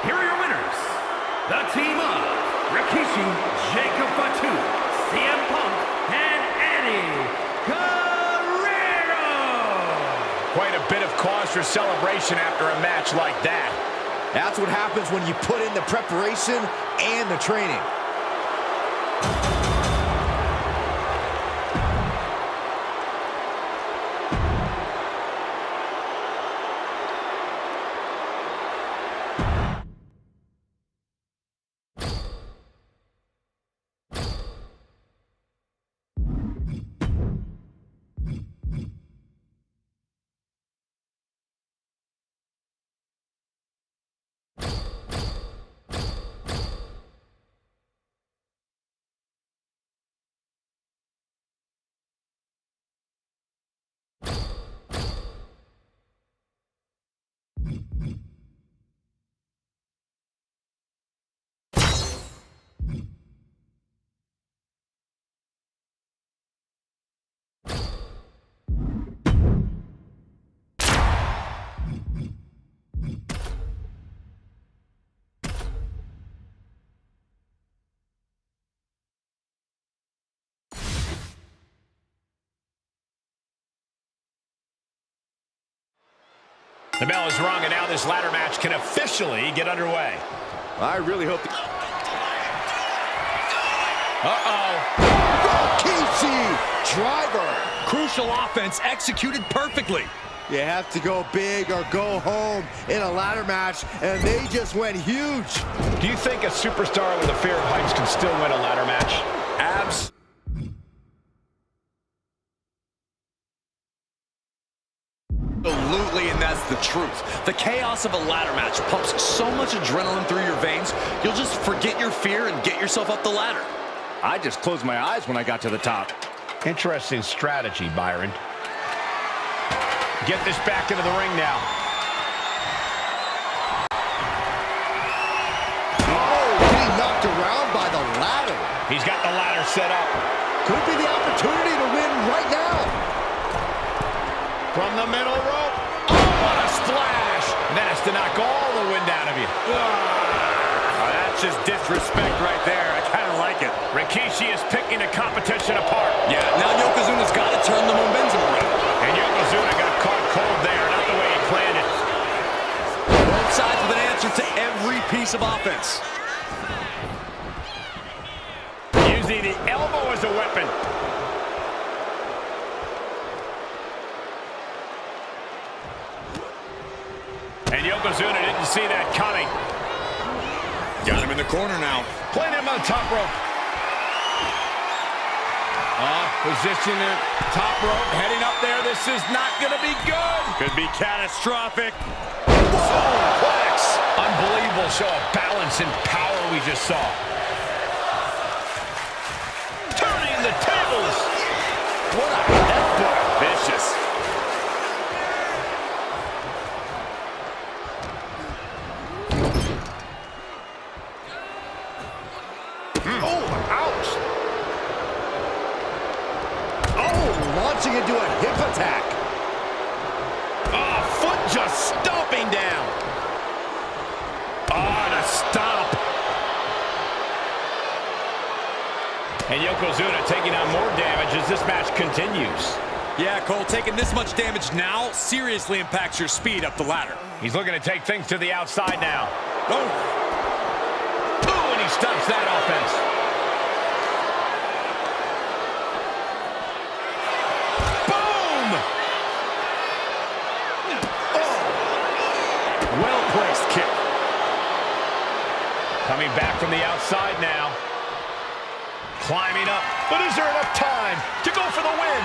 Here are your winners. The team of Rikishi, Jacob Fatu, CM Punk, and Eddie Guerrero. Quite a bit of cause for celebration after a match like that. That's what happens when you put in the preparation and the training. The bell is rung, and now this ladder match can officially get underway. I really hope. Rikishi driver. Crucial offense executed perfectly. You have to go big or go home in a ladder match, and they just went huge. Do you think a superstar with a fear of heights can still win a ladder match? Absolutely, and that's the truth. The chaos of a ladder match pumps so much adrenaline through your veins, you'll just forget your fear and get yourself up the ladder. I just closed my eyes when I got to the top. Interesting strategy, Byron. Get this back into the ring now. Oh, getting knocked around by the ladder. He's got the ladder set up. Could be the opportunity to win right now. From the middle rope. Oh, what a splash. And that has to knock all the wind out of you. That's just disrespect right there. I kind of like it. Rikishi is picking the competition apart. Yeah, now Yokozuna's got to turn the momentum around. And Yokozuna got caught cold there, not the way he planned it. Both sides with an answer to every piece of offense. Using the elbow as a weapon. And Yokozuna didn't see that coming. Got him in the corner now. Playing him on the top rope. Position at top rope, heading up there. This is not going to be good. Could be catastrophic. Suplex. Unbelievable show of balance and power we just saw. Turning the tables. What a headbutt. Vicious. Launching into a hip attack. Oh, foot just stomping down. Oh, and a stomp. And Yokozuna taking on more damage as this match continues. Yeah, Cole, taking this much damage now seriously impacts your speed up the ladder. He's looking to take things to the outside now. Oh, Ooh, and he stops that offense. Boom! Oh. Well-placed kick. Coming back from the outside now. Climbing up, but is there enough time to go for the win?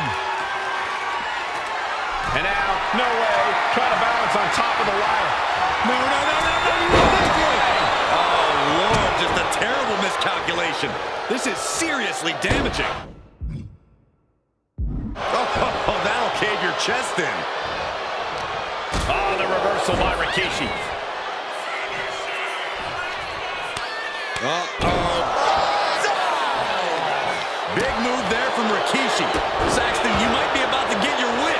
And now, no way, trying to balance on top of the ladder. no. Oh, Lord, just a terrible miscalculation. This is seriously damaging. Oh, that'll cave your chest in. Oh, the reversal by Rikishi. Big move there from Rikishi. Saxton, you might be about to get your wish.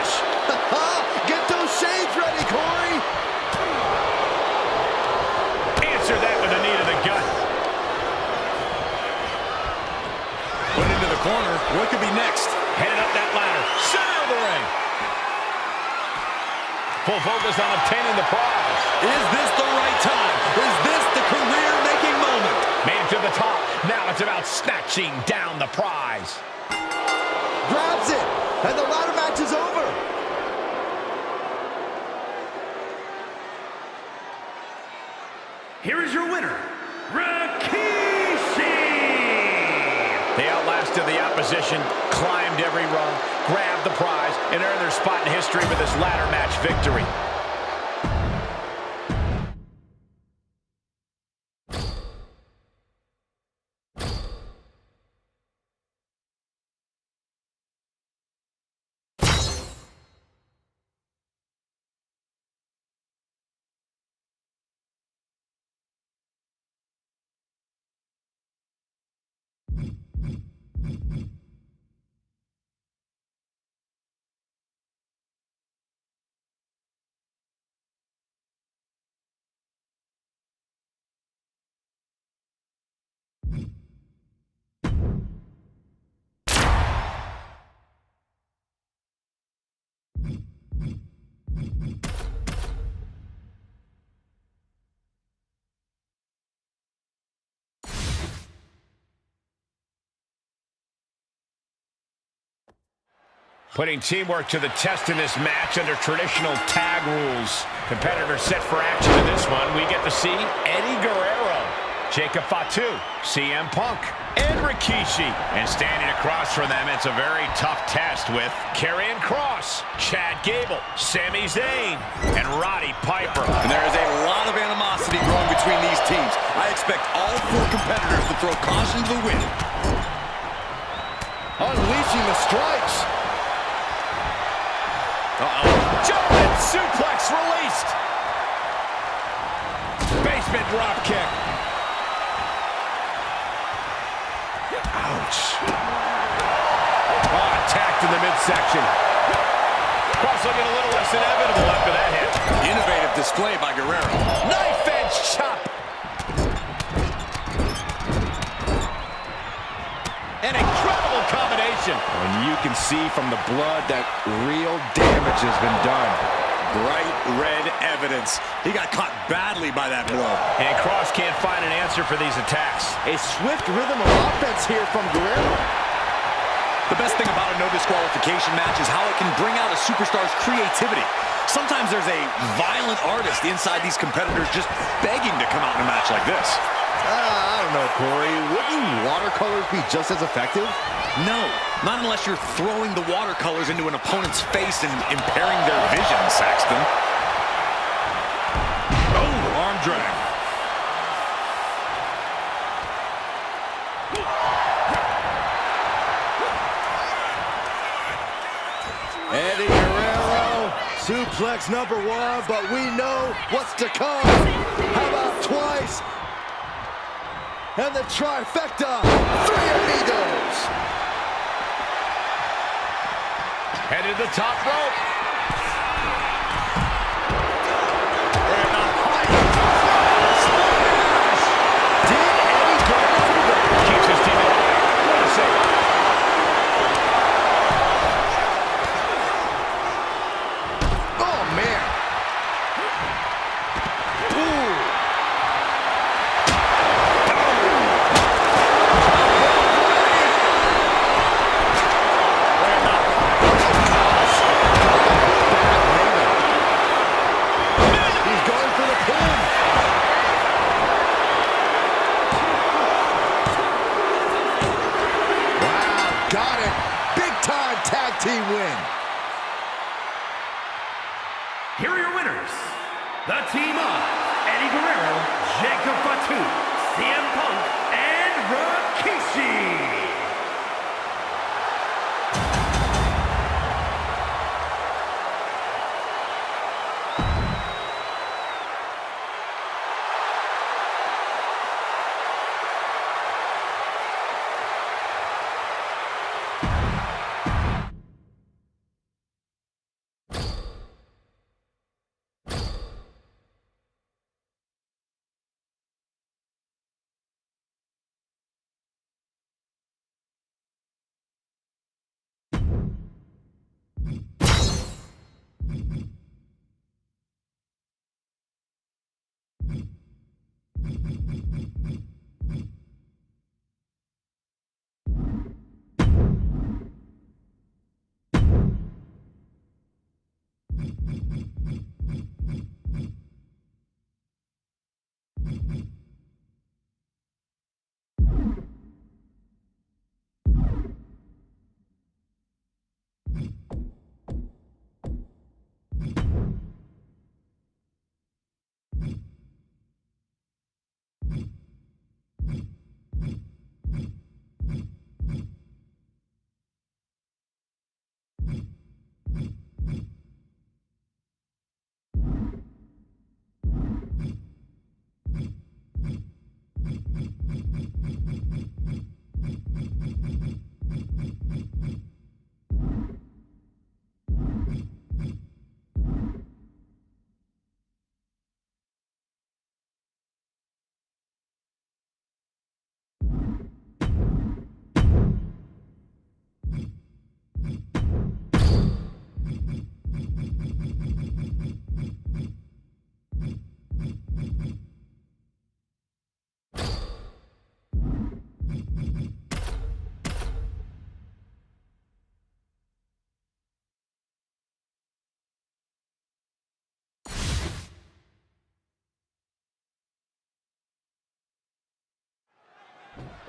Get those shades ready, Corey! Answer that with a knee to the gut. Put into the corner. What could be next? Headed up that ladder. Center of the ring. Full focus on obtaining the prize. Is this the right time? Is this the career-making moment? Made it to the top. Now it's about snatching down the prize. Grabs it, and the ladder match is over. Here is your winner, Rikishi! They outlasted the opposition, climbed every rung, grabbed the prize, and earned their spot in history with this ladder match victory. Putting teamwork to the test in this match under traditional tag rules. Competitors set for action in this one. We get to see Eddie Guerrero, Jacob Fatu, CM Punk, and Rikishi. And standing across from them, it's a very tough test with Karrion Kross, Chad Gable, Sami Zayn, and Roddy Piper. And there is a lot of animosity growing between these teams. I expect all four competitors to throw caution to the wind. Unleashing the strikes. German suplex released. Basement drop kick. Ouch. Oh, attacked in the midsection. Cross looking a little less inevitable after that hit. Innovative display by Guerrero. Knife edge chop. An incredible combination. And you can see from the blood that real damage has been done. Bright red evidence. He got caught badly by that blow. And Kross can't find an answer for these attacks. A swift rhythm of offense here from Guerrero. The best thing about a no disqualification match is how it can bring out a superstar's creativity. Sometimes there's a violent artist inside these competitors just begging to come out in a match like this. I don't know, Corey. Wouldn't watercolors be just as effective? No, not unless you're throwing the watercolors into an opponent's face and impairing their vision, Saxton. Oh, arm drag. Eddie Guerrero, suplex number one, but we know what's to come. How about twice? And the trifecta, 3 amigos. Headed to the top rope. Did Eddie Guerrero Keeps his team alive. What a save. here are your winners. The team of Eddie Guerrero, Jacob Fatu, CM Punk, and Rikishi.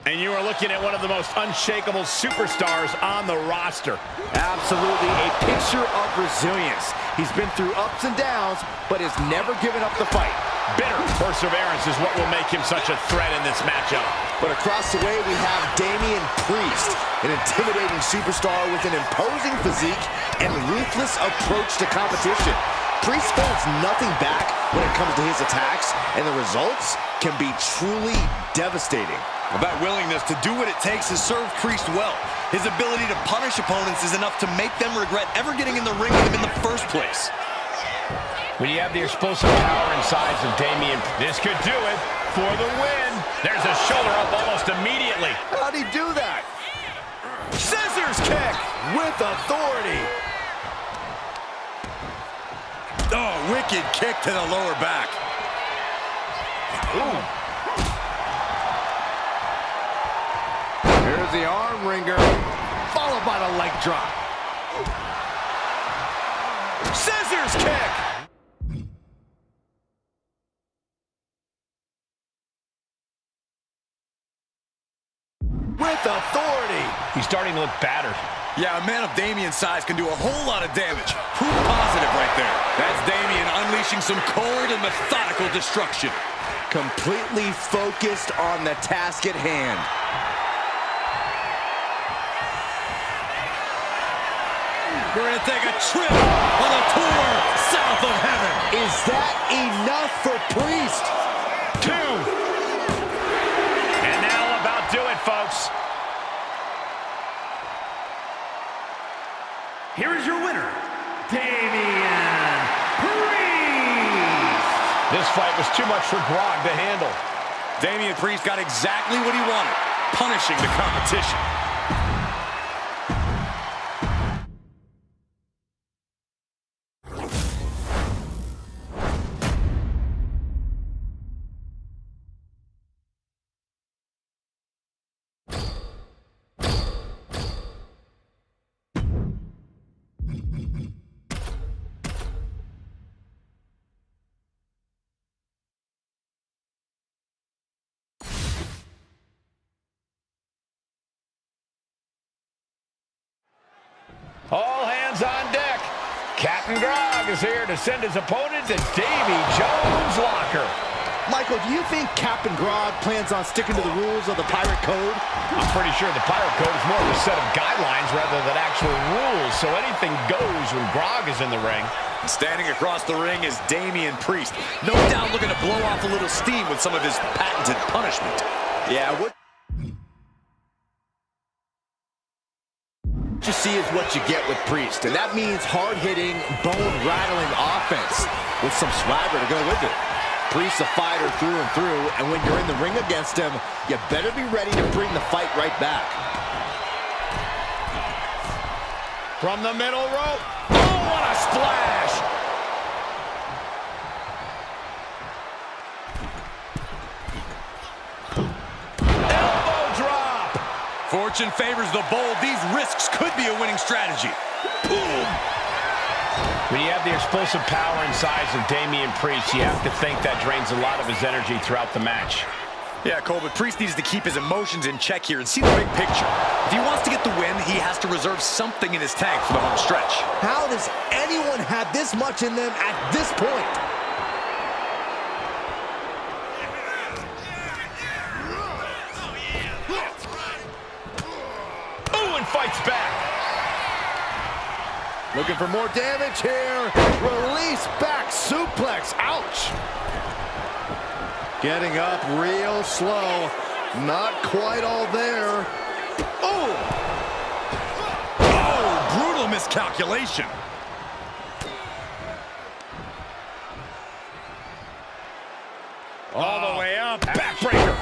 And you are looking at one of the most unshakable superstars on the roster. Absolutely a picture of resilience. He's been through ups and downs, but has never given up the fight. Bitter perseverance is what will make him such a threat in this matchup. But across the way, we have Damian Priest, an intimidating superstar with an imposing physique and ruthless approach to competition. Priest holds nothing back when it comes to his attacks, and the results can be truly devastating. Well, that willingness to do what it takes has served Priest well. His ability to punish opponents is enough to make them regret ever getting in the ring with him in the first place. When you have the explosive power and size of Damian, this could do it for the win. There's a shoulder up almost immediately. How'd he do that? Scissors kick With authority. Oh, wicked kick to the lower back. Ooh. Here's the arm wringer, followed by the leg drop. Scissors kick. With authority. He's starting to look battered. Yeah, a man of Damian's size can do a whole lot of damage. Proof positive right there. That's Damian unleashing some cold and methodical destruction. Completely focused on the task at hand. We're going to take a trip on a tour south of heaven. Is that enough for Priest? 2. And that'll about do it, folks. Here is your winner, Damian Priest. This fight was too much for Grog to handle. Damian Priest got exactly what he wanted, punishing the competition. Captain Grog is here to send his opponent to Davy Jones' locker. Michael, do you think Captain Grog plans on sticking to the rules of the Pirate Code? I'm pretty sure the Pirate Code is more of a set of guidelines rather than actual rules, so anything goes when Grog is in the ring. Standing across the ring is Damian Priest. No doubt looking to blow off a little steam with some of his patented punishment. Yeah, what you see is what you get with Priest, and that means hard-hitting, bone-rattling offense with some swagger to go with it. Priest's a fighter through and through, and when you're in the ring against him, you better be ready to bring the fight right back. From the middle rope. Oh, what a splash! Elbow drop! Fortune favors the bold. These risks could be a winning strategy. Boom! When you have the explosive power and size of Damian Priest, you have to think that drains a lot of his energy throughout the match. Yeah, Cole, but Priest needs to keep his emotions in check here and see the big picture. If he wants to get the win, he has to reserve something in his tank for the home stretch. How does anyone have this much in them at this point? Ooh, and fights back. Looking for more damage here. Release back suplex. Ouch. Getting up real slow. Not quite all there. Oh! Oh, brutal miscalculation. All the way up. Backbreaker.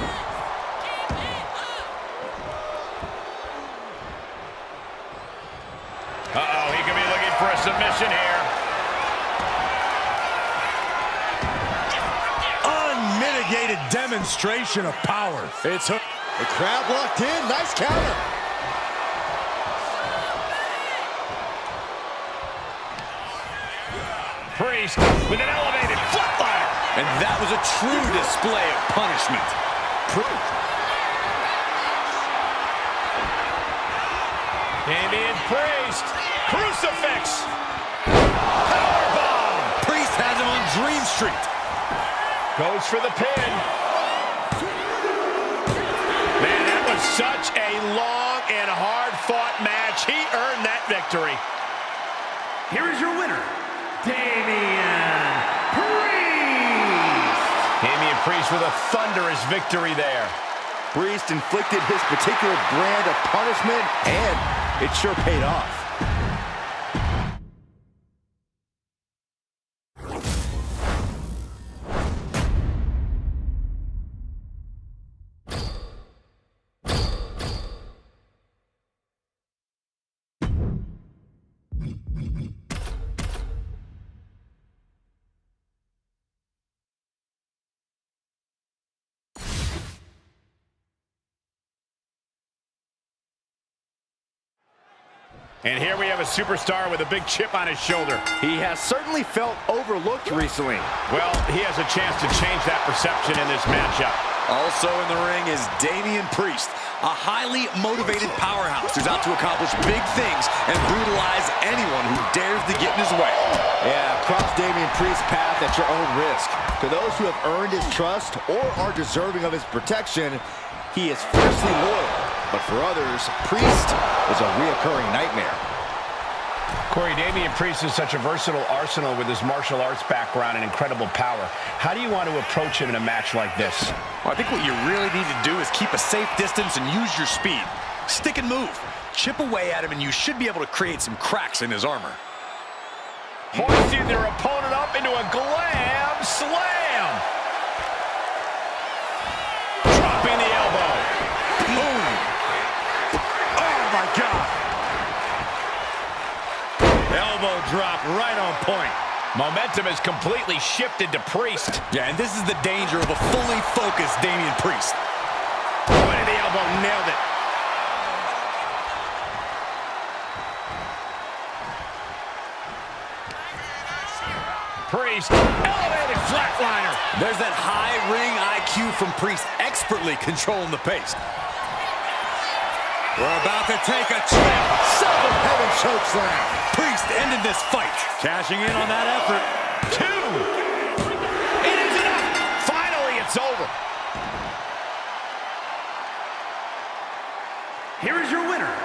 Uh-oh, he could be looking for a submission here. Unmitigated demonstration of power. It's hooked. The crowd locked in. Nice counter. Priest with an elevated flatliner. And that was a true display of punishment. Damian Priest. Crucifix. Powerbomb. Priest has him on Dream Street. Goes for the pin. Man, that was such a long and hard-fought match. He earned that victory. Here is your winner, Damian Priest. Damian Priest with a thunderous victory there. Priest inflicted his particular brand of punishment, and it sure paid off. And here we have a superstar with a big chip on his shoulder. He has certainly felt overlooked recently. Well, he has a chance to change that perception in this matchup. Also in the ring is Damian Priest, a highly motivated powerhouse who's out to accomplish big things and brutalize anyone who dares to get in his way. Yeah, cross Damian Priest's path at your own risk. To those who have earned his trust or are deserving of his protection, he is fiercely loyal. But for others, Priest is a reoccurring nightmare. Corey, Damian Priest is such a versatile arsenal with his martial arts background and incredible power. How do you want to approach him in a match like this? Well, I think what you really need to do is keep a safe distance and use your speed. Stick and move. Chip away at him and you should be able to create some cracks in his armor. Hoisting their opponent up into a glam slam. Dropping the elbow. Boom. Oh, my God. Elbow drop right on point. Momentum has completely shifted to Priest. Yeah, and this is the danger of a fully focused Damian Priest. Point of the elbow, nailed it. Priest, elevated flatliner. There's that high ring IQ from Priest, expertly controlling the pace. We're about to take a trip. Son of heaven chokeslam. Priest ended this fight. Cashing in on that effort. 2. It is enough. Finally, it's over. Here is your winner,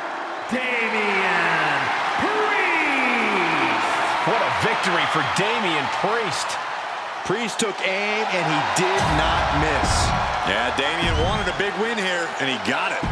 Damian Priest. What a victory for Damian Priest. Priest took aim, and he did not miss. Yeah, Damian wanted a big win here, and he got it.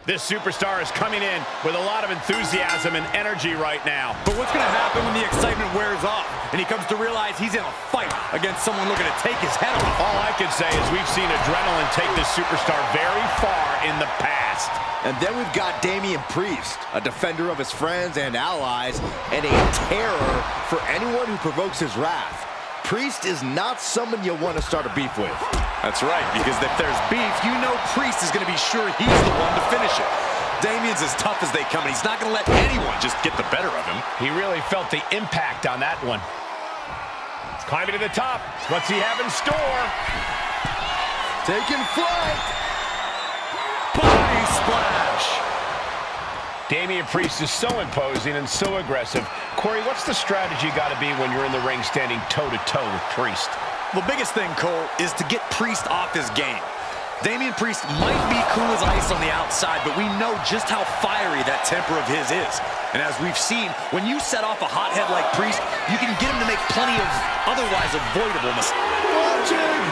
This superstar is coming in with a lot of enthusiasm and energy right now. But what's going to happen when the excitement wears off and he comes to realize he's in a fight against someone looking to take his head off? All I can say is we've seen adrenaline take this superstar very far in the past. And then we've got Damian Priest, a defender of his friends and allies, and a terror for anyone who provokes his wrath. Priest is not someone you'll want to start a beef with. That's right, because if there's beef, you know Priest is going to be sure he's the one to finish it. Damian's as tough as they come, and he's not going to let anyone just get the better of him. He really felt the impact on that one. He's climbing to the top. What's he have in store? Taking flight. Body splash. Damian Priest is so imposing and so aggressive. Corey, what's the strategy got to be when you're in the ring standing toe-to-toe with Priest? The biggest thing, Cole, is to get Priest off his game. Damian Priest might be cool as ice on the outside, but we know just how fiery that temper of his is. And as we've seen, when you set off a hothead like Priest, you can get him to make plenty of otherwise avoidable mistakes. Watching.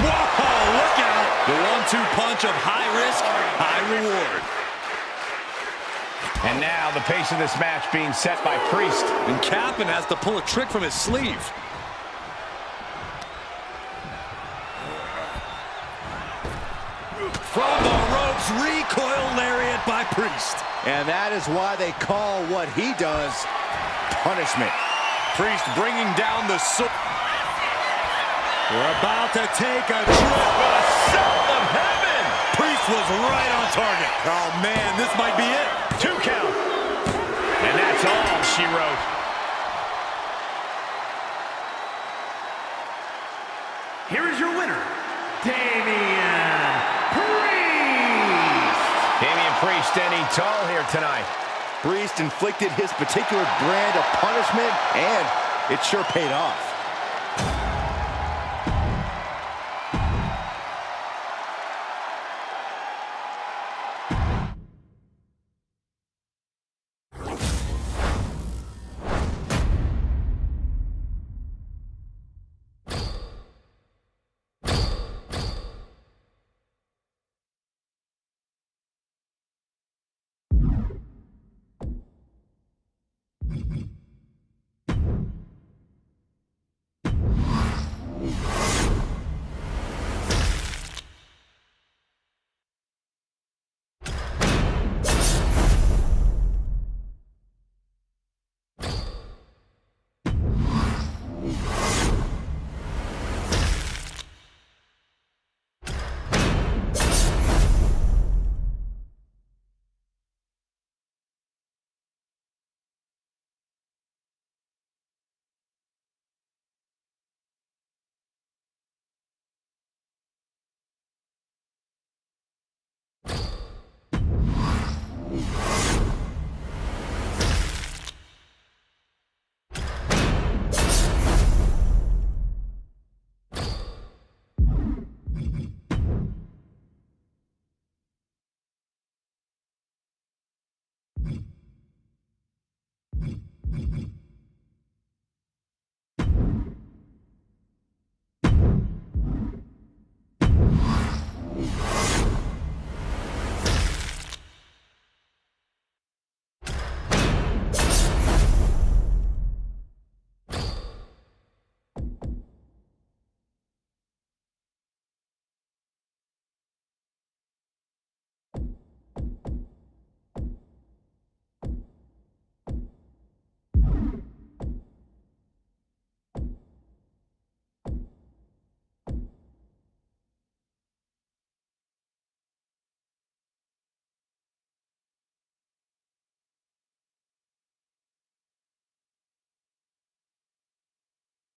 Whoa, look out! The 1-2 punch of high risk, high reward. And now the pace of this match being set by Priest. And Captain has to pull a trick from his sleeve. From the ropes, recoil lariat by Priest. And that is why they call what he does punishment. Priest bringing down the sword. We're about to take a trip. Son of heaven! Priest was right on target. Oh, man, this might be it. 2 count. And that's all she wrote. Here is your winner, Damian Priest. Damian Priest standing tall here tonight. Priest inflicted his particular brand of punishment, and it sure paid off.